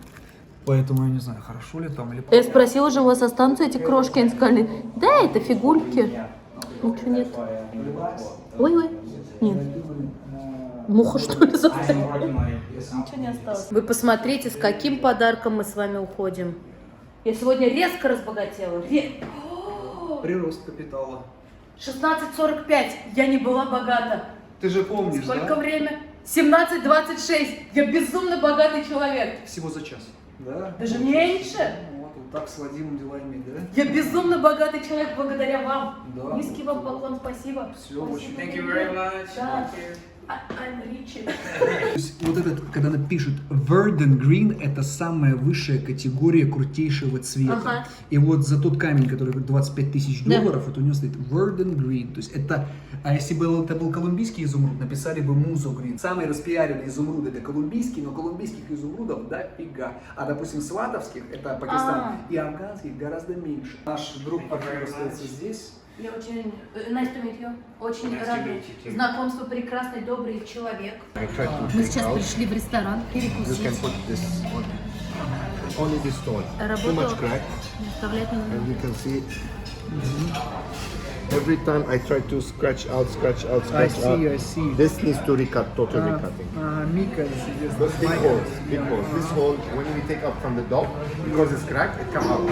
Поэтому я не знаю, хорошо ли там или... Я спросила же, у вас останутся эти крошки? Они сказали, да, это фигульки. Ничего нет. Ой-ой. Нет. Муха, что ли, застряла? Ничего не осталось. Вы посмотрите, с каким подарком мы с вами уходим. Я сегодня резко разбогатела. Прирост капитала. 16:45. Я не была богата. Ты же помнишь, Сколько да? время? 17:26. Я безумно богатый человек. Всего за час. Да? Даже меньше. Вот так с Вадимом дела иметь, да? Я безумно богатый человек благодаря вам. Да. Низкий вам поклон, спасибо. Все, очень. Thank you very much. Да. I'm rich. То есть вот этот, когда она пишет Verdant Green, это самая высшая категория крутейшего цвета. Ага. И вот за тот камень, который 25 тысяч Да. долларов, вот у него стоит Verdant Green. То есть это, а если бы это был колумбийский изумруд, написали бы Muzo Green. Самый распиаренный изумруд это колумбийский, но колумбийских изумрудов дофига. А допустим сватовских, это Пакистан, и афганских гораздо меньше. Наш друг партнер остается здесь. Я очень... Nice to meet you. Очень рада. Знакомству прекрасный, добрый человек. Мы сейчас пришли в ресторан перекусить. Only this stone. Too much crack, Оставлять не надо. and you can see. Every time I try to scratch out. I see. This needs to recut, total recutting. Мика, But big holes, big holes. This hole, when we take up from the dog, because it's cracked, it comes out.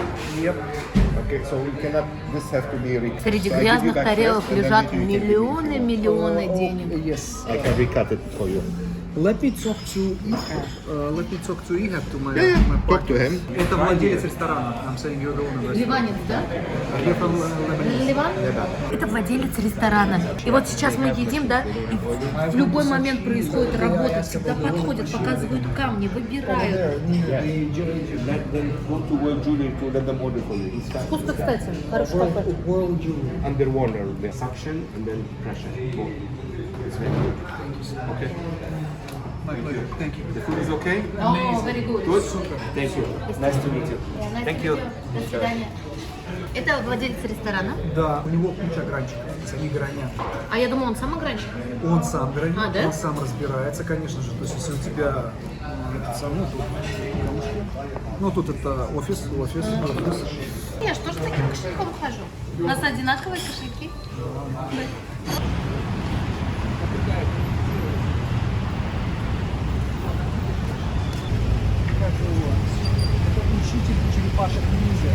Okay, so we cannot. This have to be recutted. Среди So I give you грязных back тарелок first, and then лежат you can take it. миллионы денег. Yes. I can recut it for you. Let me talk to Ihab, to my Talk to him. Это владелец ресторана. I'm saying you're the owner. Ливанец, да? You're from Lebanon. Ливан? Это владелец ресторана. И вот сейчас мы едим, да, и в любой момент происходит работа. Всегда подходят, показывают камни, выбирают. Let them go to World Jewelry to let them order for you. It's fine. Вкусно, кстати. Хороший кафе. World Jewelry. Underwater, the suction and then pressure. Both. It's very good. Okay. Thank you. The food is okay? О, very good. Good? Thank you. Nice to meet you. Thank you. До свидания. Это владелец ресторана. Да, у него куча гранчиков, они гранят. А я думаю, он сам огранщик. Он сам гранит, А, да? он сам разбирается, конечно же. То есть если у тебя ну тут это офис. Я что же с таким кошельком хожу? У нас одинаковые кошельки. Это учитель черепашек ниндзя.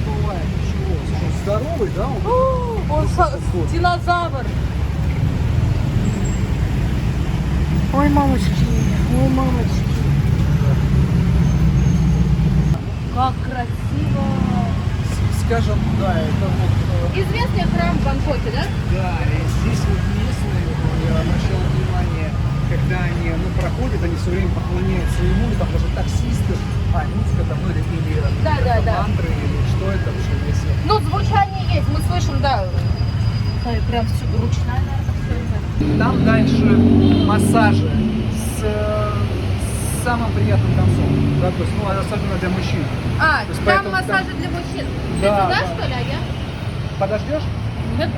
Бывает, ничего. Слушай, здоровый, да? Он динозавр. Ой, мамочки, ой, мамочки. Как красиво. Скажем, да, это вот... Известный храм в Бангкоке, да? Да, и здесь вот местные, я обращал внимание, когда они проходят, они все время поклоняются ему, там даже таксисты, музыка там, или Да. мантры, или что это вообще, если... Ну, звучание есть, мы слышим, да. Прям все ручная, наверное, все это. Там дальше массажи с самым приятным концом, да, то есть, ну, особенно для мужчин. А, То есть там поэтому массажи там- для мужчин. Да, Ты туда, да. что ли, а я? Подождешь? Нет.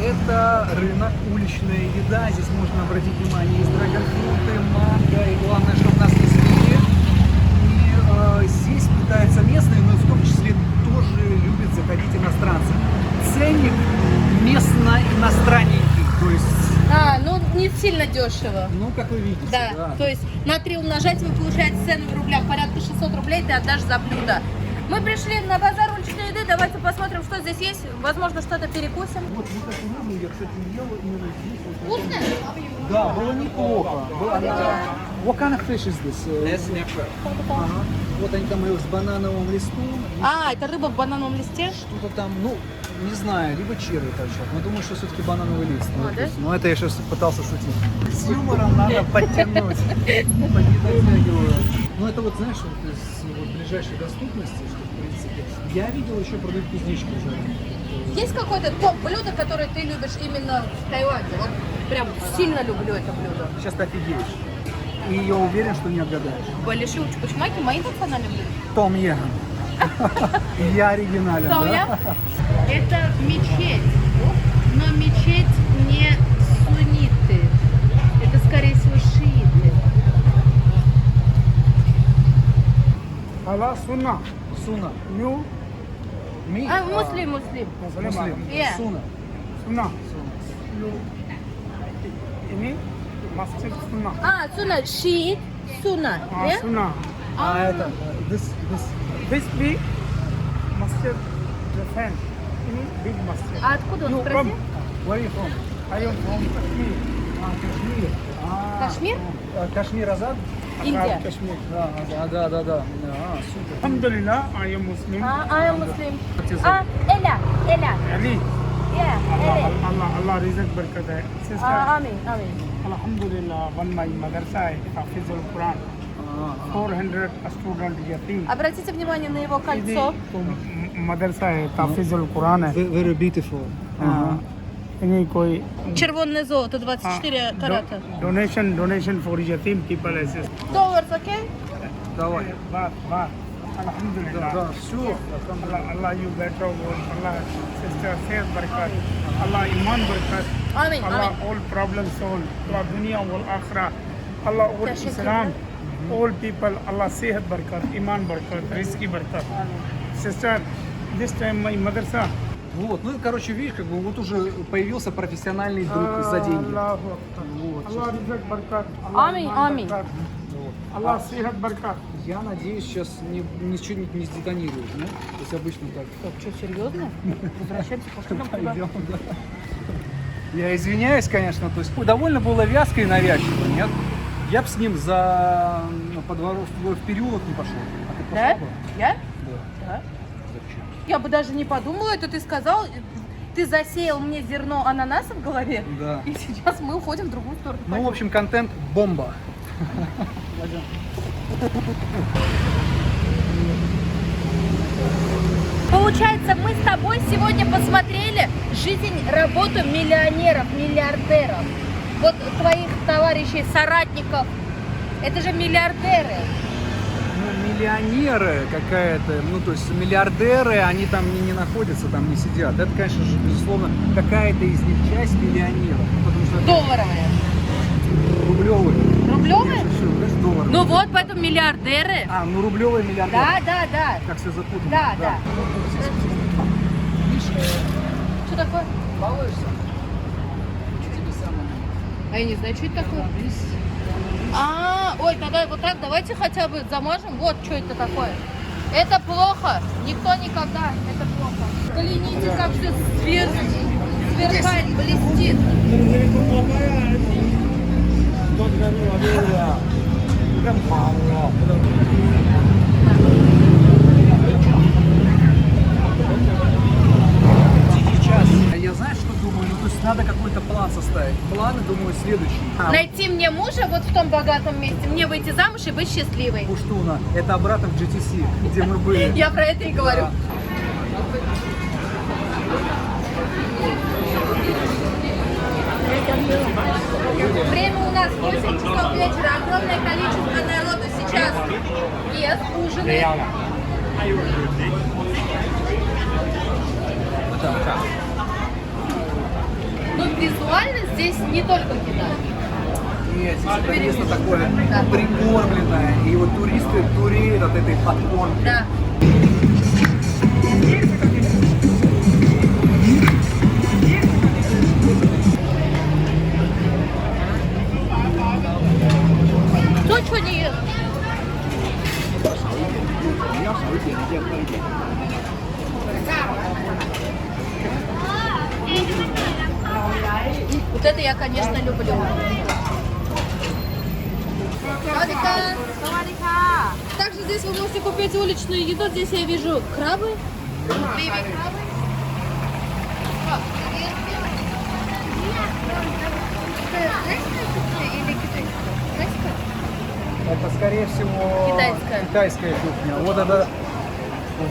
Это рынок, уличная еда. Здесь можно обратить внимание, есть драгонфруты, манго, и главное, чтобы нас не свели. И здесь питаются местные, но в том числе тоже любят заходить иностранцы. Ценник местно-иностранненький, то есть, Ну не сильно дешево. ну, как вы видите, Да, то есть на 3 умножать, вы получаете цену в рублях, порядка 600 рублей ты отдашь за блюдо. Мы пришли на базар уличной еды, давайте посмотрим, что здесь есть. Возможно, что-то перекусим. Вот эту рыбу я, кстати, ел именно здесь. Вот. Вкусно? Да, было неплохо. What kind of fish is this? Ага. Вот они там ее с банановым листом. А, это рыба в банановом листе? Что-то там, ну, не знаю, либо черви торчат. Но думаю, что все-таки банановый лист. Ну, да? то есть, ну, это я сейчас пытался шутить. С юмором надо подтянуть. Подтягиваю. Ну это вот, знаешь, вот из вот ближайшей доступности, что в принципе. Я видел еще продают кузнечки уже. Есть какое-то топ-блюдо, которое ты любишь именно в Таиланде? Вот прям сильно люблю это блюдо. Сейчас ты офигеешь. И я уверен, что не отгадаешь. Балиши учпучмаки мои национальные блюда. Том Яган. Я оригинален, Том да? я? Это мечеть, но мечеть не сунниты. Это, скорее всего, шииты. Allah Sunnah. Суна. New Ми. А, муслим. Муслим. Yeah. Суна. Sunnah. Ini Masjid Sunnah. А, суна, шиит, суна. Yeah? Sunnah. А это, this. This big Masjid different. Ini big masjid. А откуда он, You спроси? from? Where are you from? I am from Kashmir. Кашмир. Кашмир? Кашмир Азад? Индия. Kashmir. Да. Супер. Alhamdulillah, I am Muslim. I am Muslim. Эля. Ali. Yeah, Эля. Allah rizq barakat hai. Sister. Амин. Alhamdulillah, one my madrasa hai, Hafiz al-Quran. 400 student yatim. Обратите внимание на его кольцо. मदरसा है ताफिज अल कुरान है Very beautiful. इन्हीं कोई Червонное золото, 24 карата. Donation for यतीम पीपल ऐसे Доллар, окей? Давай. बात अल्हम्दुलिल्लाह Да, все. अल्लाह यू बेटर अल्लाह सिस्टर सेहत बरकत अल्लाह ईमान बरकत Аминь. अल्लाह ऑल प्रॉब्लम सॉल्व अल्लाह दुनिया वल आखिरा अल्लाह ऑल इस्लाम ऑल पीपल अल्लाह सेहत बरकत ईमान बरकत रिस्क की बरकत सिस्टर दिस टाइम माय मदरसा Вот, ну, короче, видишь, как бы вот уже появился профессиональный друг за деньги. Вот. अल्लाह रिज़्क़ बरकत Аминь. अल्लाह सेहत बरकत Я надеюсь, сейчас ничего не сдетонирует, да? То есть обычно так. Так, что, серьезно? Возвращаемся, пошли туда. Пойдем, да. Я извиняюсь, конечно, то есть довольно было вязко и навязчиво, нет? Я бы с ним по двору в переулок не пошел. А ты Да? пошла бы? Я? Да. Да. Зачем? Я бы даже не подумала, это ты сказал. Ты засеял мне зерно ананаса в голове. Да. И сейчас мы уходим в другую сторону. Ну, в общем, контент бомба. Получается, мы с тобой сегодня посмотрели жизнь, работу миллионеров, миллиардеров. Вот твоих товарищей, соратников. Это же миллиардеры. Ну, миллионеры какая-то, ну, то есть миллиардеры, они там не находятся, там не сидят. Это, конечно же, безусловно, какая-то из них часть миллионеров. Ну, потому что Долларовые. рублевые. Рублевые? Конечно, доллары. Ну вот, поэтому миллиардеры. А, ну рублевые миллиардеры. Да. Как все запутано. Да. Что такое? Балуешься? Тебе самое. А я не знаю, что это такое. Ой, тогда вот так давайте хотя бы замажем. Вот что это такое. Это плохо. Никто никогда. Это плохо. Взгляните, как все сверкает, блестит. Сейчас. Я знаешь, что думаю? Ну, то есть надо какой-то план составить. Планы, думаю, следующий. Найти мне мужа вот в том богатом месте, мне выйти замуж и быть счастливой. Пуштуна. Это обратно в GTC, где мы были. Я про это и говорю. Время у нас 8 часов вечера, огромное количество народу сейчас ест, ужинает. Ну, визуально здесь не только Китай. Нет, здесь это место такое Да. прикормленное. И вот туристы туреют от этой подкормки. Да. Кто что не ест? Вот это я, конечно, люблю. Также здесь вы можете купить уличную еду. Здесь я вижу крабы, бэби-крабы. Это, скорее всего, Китайская. китайская кухня. Вот это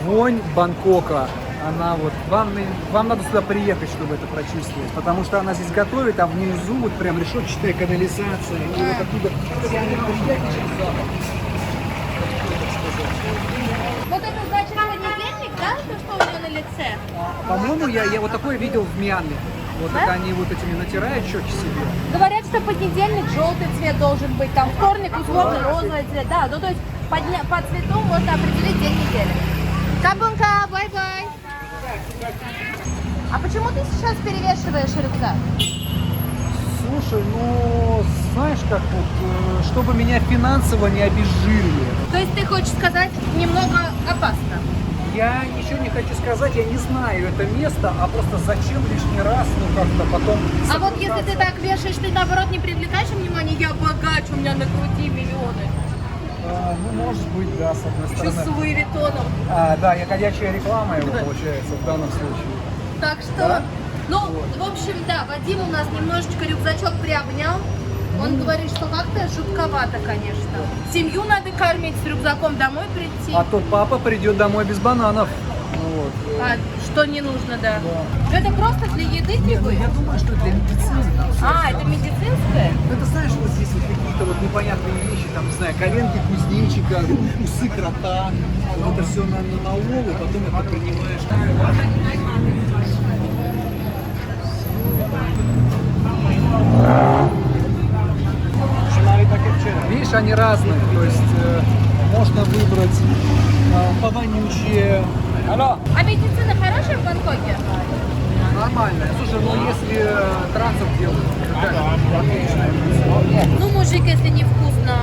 вонь Бангкока. Она вот, вам надо сюда приехать, чтобы это прочувствовать, потому что она здесь готовит, а внизу вот прям решетчатая канализация, и вот оттуда тянет приятнейший запах. Вот это значит понедельник, да? То, что у него на лице? По-моему, я вот такое видел в Мьянме. Вот это они вот этими натирают щеки себе. Говорят, что понедельник желтый цвет должен быть, там вторник условно розовый цвет. Да, ну то есть по цвету можно определить день недели. Кабунка, бай-бай. А почему ты сейчас перевешиваешь рюкзак? Слушай, ну, знаешь, как вот, чтобы меня финансово не обезжирили. То есть ты хочешь сказать, немного опасно? Я ничего не хочу сказать, я не знаю это место, а просто зачем лишний раз, ну, как-то потом... А вот если ты так вешаешь, ты наоборот не привлекаешь внимание, я богач, у меня на груди миллионы. Ну, может быть, да, с одной стороны. Чувствую Луи Виттоном. Да, я ходячая реклама его, получается, в данном случае. Так что, Да? ну, в общем, да, Вадим у нас немножечко рюкзачок приобнял. Он говорит, что как-то жутковато, конечно. Семью надо кормить, с рюкзаком домой прийти. А то папа придет домой без бананов. Ну, вот. А, что не нужно, да. Это просто для еды требует? Я думаю, что для медицины. А, это медицинское? Ну, ты знаешь, вот здесь вот какие-то вот непонятные вещи, там, не знаю, коленки кузнечика, усы крота, вот это все на улов, и потом это принимаешь. Видишь, они разные, то есть можно выбрать повонючее. Алло! А медицина хорошая в Бангкоке? Нормально. Слушай, ну если транспорт делают, то отлично. Ну, мужик, если не вкусно,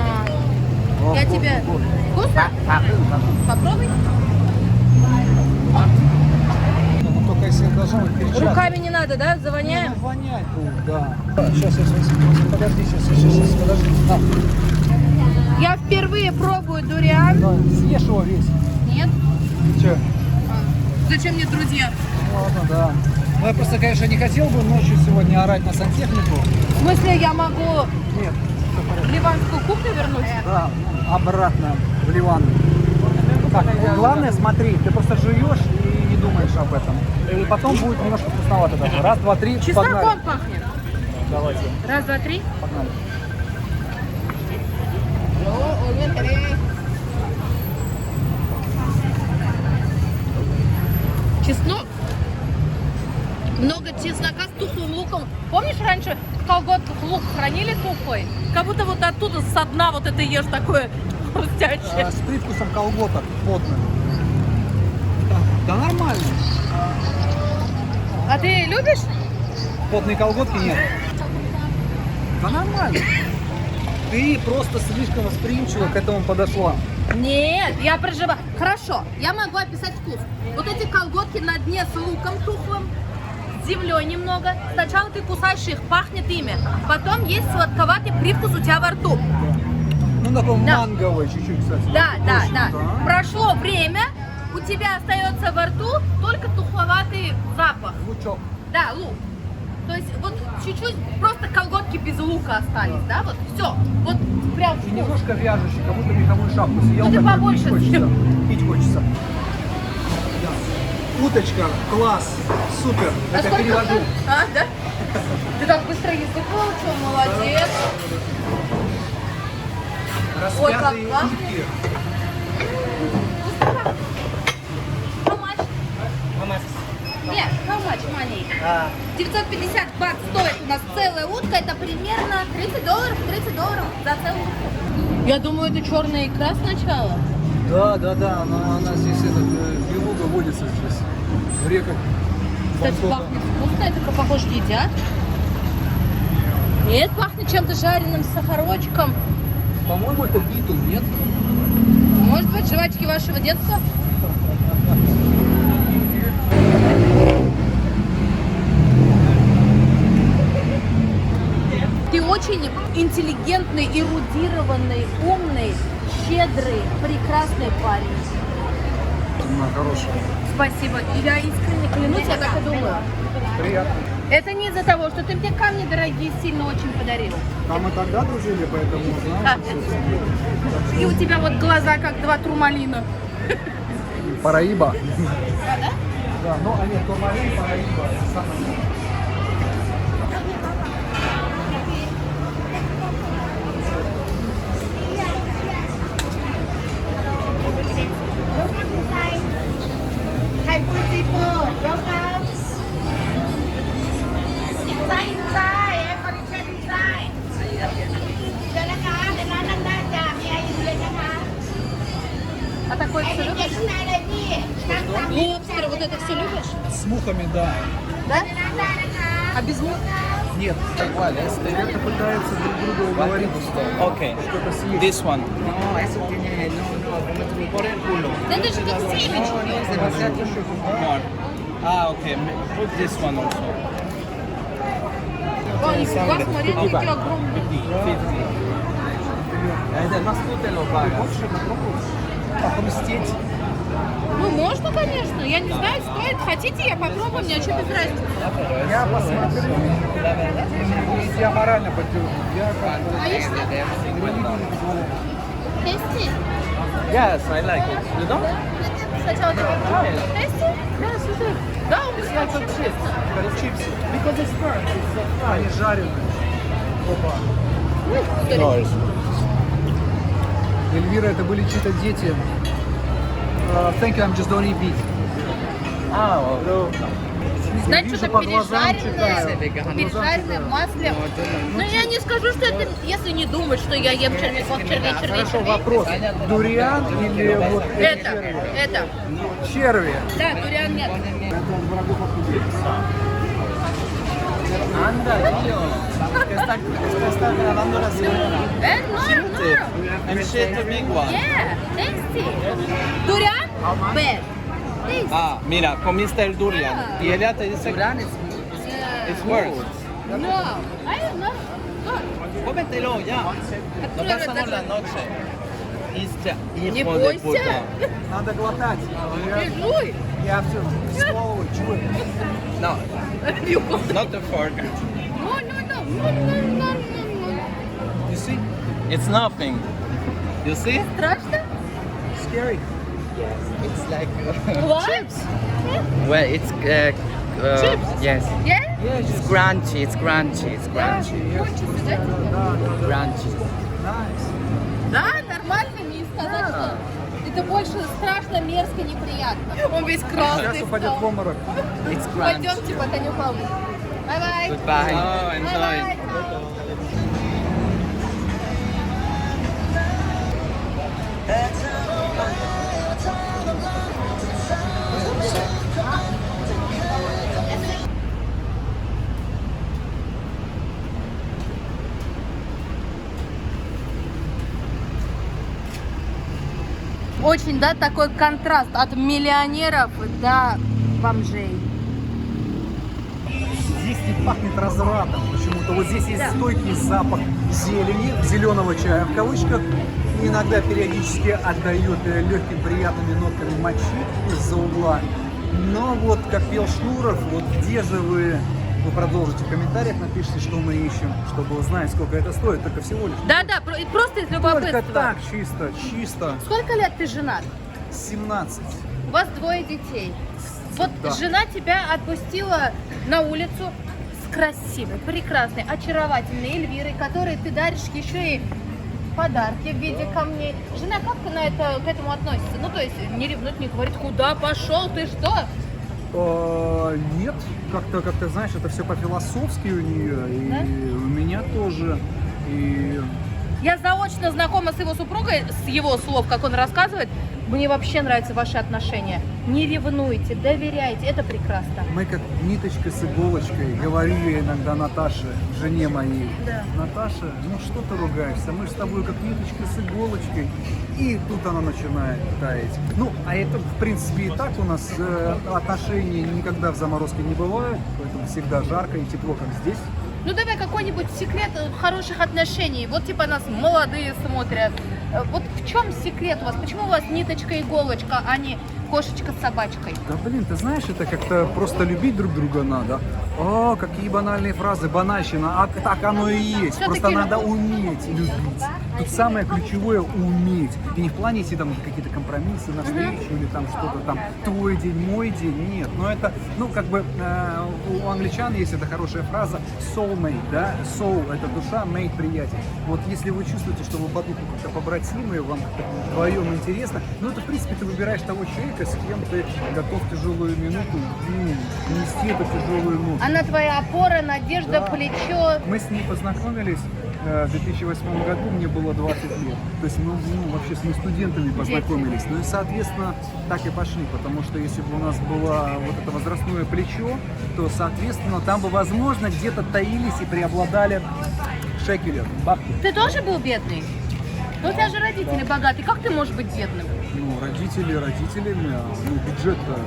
я тебе... Вкусно? Попробуй. Ну, только если должно быть перчатки. Руками не надо, да? Завоняем? Ну, вонять будет, да. Сейчас, подожди, сейчас, подожди. На. Я впервые пробую дуриан. Да, съешь его весь. Нет? Че? Зачем мне друзья? Ладно, да. Ну, я просто, конечно, не хотел бы ночью сегодня орать на сантехнику. В смысле, я могу Нет, все в порядке. в ливанскую кухню вернуть? Да, обратно в Ливан. Так, главное, смотри, ты просто жуешь и не думаешь об этом. И потом будет немножко вкусновато даже. Раз, два, три, Чесноком погнали. пахнет. Давайте, Раз, два, три. погнали. Чеснок. Много чеснока с тухлым луком. Помнишь, раньше в колготках лук хранили тухлый? Как будто вот оттуда со дна вот это ешь такое хрустящее. С привкусом колготок плотным. Да нормально. А ты любишь? Плотные колготки нет. Да нормально. Ты просто слишком восприимчиво к этому подошла. Нет, я проживаю. Хорошо, я могу описать вкус. Вот эти колготки на дне с луком тухлым, с землей немного. Сначала ты кусаешь их, пахнет ими. Потом есть сладковатый привкус у тебя во рту. Ну, такой Да. манговый чуть-чуть, кстати. Да, да, Очень, да. Прошло время, у тебя остается во рту только тухловатый запах. Лучок. Да, лук. То есть вот чуть-чуть просто колготки без лука остались, да? Вот все. Вот прям И вкус. немножко вяжущий, как будто меховую шапку съел. Ну, ты такой, побольше пить хочется. съел. Пить хочется. Да. Уточка, класс, супер. А Это сколько перевожу. стоит? А, да? Ты так быстро язык выучил, молодец. Ой, как Распятые классно. утки. How much? Нет, how much money? 950 бат стоит у нас целая утка, это примерно $30, $30 за целую утку. Я думаю, это черная икра сначала. Да, но она здесь, белуга водится здесь, в реках. Кстати, Бангкока. пахнет вкусно, это как похоже едят. Нет, пахнет чем-то жареным с сахарочком. По-моему, это биту, нет? Может быть, жвачки вашего детства? Ты очень интеллигентный, эрудированный, умный, щедрый, прекрасный парень. Она хорошая. Спасибо. Я искренне клянусь, я так и думаю. Приятно. Это не из-за того, что ты мне камни дорогие сильно очень подарил. Там мы тогда дружили, поэтому знаем, И у тебя вот глаза как два турмалина. Параиба. Да, да? Да, ну, а нет, турмалин, параиба, это самое. А такой все любишь? Лобстер, вот это все любишь? С мухами, да. Да? А без мух? Нет. Это пытаются друг друга уговорить. Okay. Что-то съесть. This one. Да это же как семечки. More. Ah, okay. Put this one also. О, нифига, смотри, какие огромные. 50. Похрустеть. Ну, можно, конечно. Я не знаю, стоит. Хотите, я попробую, мне что без разницы. Я посмотрю. Я морально поддержу. Я как бы... А есть Тести? Yes, I like it. You don't? Сначала ты попробуй. Тести? Да, слушай. Да, у меня как чипсы. Как чипсы. Because it's burnt. Они жареные. Опа. Эльвира, это были чьи-то дети. Thank you, I'm just don't eat beef. Знаете, Вижу что-то по глазам, пережаренное в масле. Но я не скажу, что это, если не думать, что я ем червяков, червей. Хорошо, вопрос. Дуриан или вот эти черви? Это. Черви. Да, дуриан нет. Anda, tío. Está grabando la señora. And shit the big one. Yeah, tasty. Дуриан? Bad. Tasty. Ah, mira, comiste el durian. Y ella te dice... Durian it's worse. No, I don't know. Good. Cómetelo ya. Nos Открой рот, pasamos la закрой. noche. Не Hijo de бойся. puta. Надо глотать. Жуй. Я все сволочь, чую. No, not the fork. No. You see? It's nothing. You see? Страшно? Scary. It's like... What? well, it's... Chips? Yes. Yeah? It's crunchy, it's crunchy, it's crunchy. Crunchy. Да, нормально, не сказать, что это больше страшно, мерзко, неприятно. Он весь красный Сейчас упадет в стал. обморок. It's crunchy. Пойдемте, потанюхал. Бай-бай. Goodbye. Oh, enjoy. Бай-бай. Очень, да, такой контраст от миллионеров до бомжей. Здесь не пахнет развратом почему-то. Вот здесь есть стойкий запах зелени, зеленого чая в кавычках. И иногда периодически отдает легкими приятными нотками мочи из-за угла. Но вот, как пел Шнуров, вот где же вы продолжите в комментариях, напишите, что мы ищем, чтобы узнать, сколько это стоит, только всего лишь. Да-да, просто из любопытства. Только так, чисто. Сколько лет ты женат? 17. У вас 2 детей. Вот Да. жена тебя отпустила на улицу с красивой, прекрасной, очаровательной Эльвирой, которой ты даришь еще и подарки в виде камней. Жена как к этому относится? Ну, то есть не ревнует, не говорит, куда пошел, ты что? Нет, как-то, знаешь, это все по-философски у нее, и Да? у меня тоже. И Я заочно знакома с его супругой, с его слов, как он рассказывает. Мне вообще нравятся ваши отношения. Не ревнуйте, доверяйте, это прекрасно. мы как ниточка с иголочкой, говорю я иногда Наташе, жене моей. Да. Наташа, ну что ты ругаешься, мы же с тобой как ниточка с иголочкой. И тут она начинает таять. Ну, а это в принципе и так у нас отношения никогда в заморозке не бывают, поэтому всегда жарко и тепло, как здесь. Ну давай какой-нибудь секрет хороших отношений. Вот типа нас молодые смотрят. Вот в чем секрет у вас? Почему у вас ниточка-иголочка, а не кошечка с собачкой. Да блин, ты знаешь, это как-то просто любить друг друга надо. О, какие банальные фразы, банальщина. А так оно и есть. Всё-таки Просто надо уметь любить. Тут самое ключевое уметь. И не в плане идти там какие-то компромиссы навстречу или там что-то там твой день, мой день. Нет. Но это, ну как бы у англичан есть эта хорошая фраза soulmate, да? Soul это душа, mate приятель. Вот если вы чувствуете, что вы по духу как-то побратимы, вам как-то вдвоем интересно, ну это в принципе ты выбираешь того человека, с кем ты готов в тяжелую минуту нести эту тяжелую ношу. Она твоя опора, надежда, Да. плечо. Мы с ней познакомились в 2008 году, мне было 20 лет. То есть мы вообще с студентами познакомились. Ну и, соответственно, так и пошли, потому что если бы у нас было вот это возрастное плечо, то, соответственно, там бы, возможно, где-то таились и преобладали шекели, бабки. Ты тоже был бедный? Ну, у тебя же родители богатые. Как ты можешь быть бедным? Ну, родители родителями, ну, бюджет-то,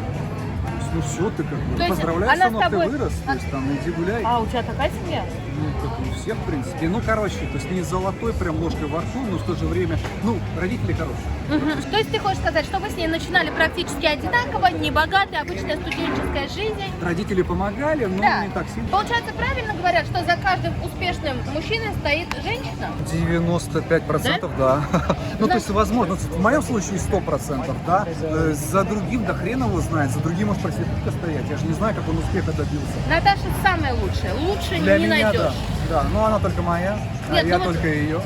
ну все, ты как бы, То есть поздравляю, она с сынок, тобой- ты вырос, то есть там иди гуляй. А у тебя такая семья? Ну, как у всех, в принципе. Ну, короче, то есть не золотой прям ложкой во рту, но в то же время, ну, родители хорошие. Мгм. То есть ты хочешь сказать, что вы с ней начинали практически одинаково, не богатая, обычная студенческая жизнь? Родители помогали, но Да. не так сильно. Получается, правильно говорят, что за каждым успешным мужчиной стоит женщина? 95%, да. Ну, то есть, возможно, в моем случае 100%, да. За другим, да хрен его знает, за другим может проститутка стоять. Я же не знаю, как он успеха добился. Наташа самая лучшая, лучше Для не меня, найдешь. да. Да, но она только моя, Нет, а я ну вот- только ее.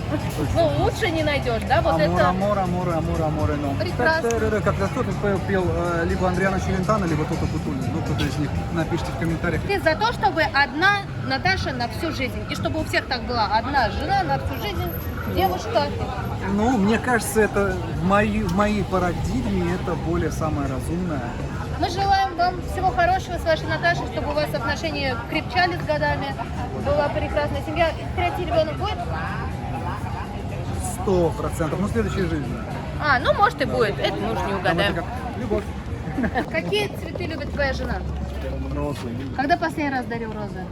Ну, лучше не найдешь, да? Вот Амор, это... амор, амор, амор, амор, но. Прекрасно. Как-то кто-то пел либо Андриана Челентано, либо Тото Кутули. Ну, кто-то из них. Напишите в комментариях. Ты за то, чтобы одна Наташа на всю жизнь. И чтобы у всех так была одна жена на всю жизнь, девушка. Ну, мне кажется, это в моей парадигме это более самое разумное. Мы желаем вам всего хорошего с вашей Наташей, чтобы у вас отношения крепчали с годами, была прекрасная семья. Третий ребенок будет? 100%. Ну, следующая жизнь. А, ну может и будет. Это мы уж не Там это угадаем. как любовь. Какие цветы любит твоя жена? Розы. Когда последний раз дарил розы?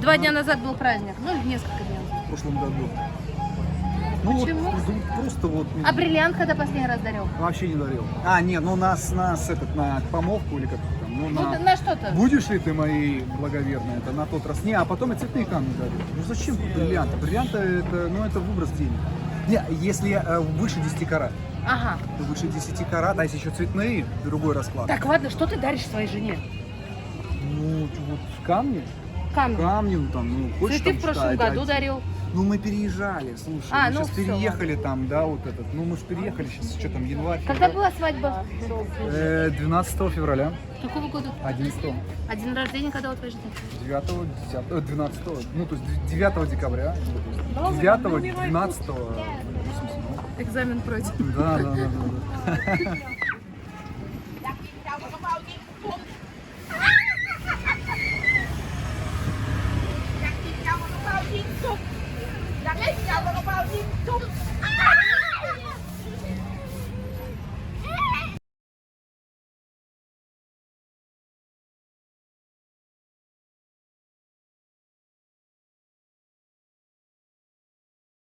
2 дня назад был праздник. Ну, или несколько дней назад. В прошлом году. Ну, Почему? вот, просто вот. А бриллиант когда последний раз дарил? Вообще не дарил. А, нет, ну нас этот, на помолвку или как там, ну, Ну, на что-то. Будешь ли ты моей благоверной? Это на тот раз. Не, а потом и цветные камни дарил. Ну зачем тут бриллианты? Бриллианты это, ну это выброс денег. Не, если выше 10 карат. Ага. Выше 10 карат, а если еще цветные, другой расклад. Так, ладно, что ты даришь своей жене? Ну, вот камни. Камни. Камни, ну там, ну, хочешь Цветы там в прошлом читать, году дарил. Ну, мы переезжали, слушай, А, мы ну сейчас всё, переехали там, да, вот этот. Ну, мы же переехали сейчас, что там, январь. Когда была свадьба? 12 февраля, Какого года? 11, А день рождения когда у твоей жены? 9, 10, 12, ну, то есть 9 декабря, 9, 12, Экзамен пройден. да, да, да, да. Đặt lấy chồng vào bao nhiêu chút.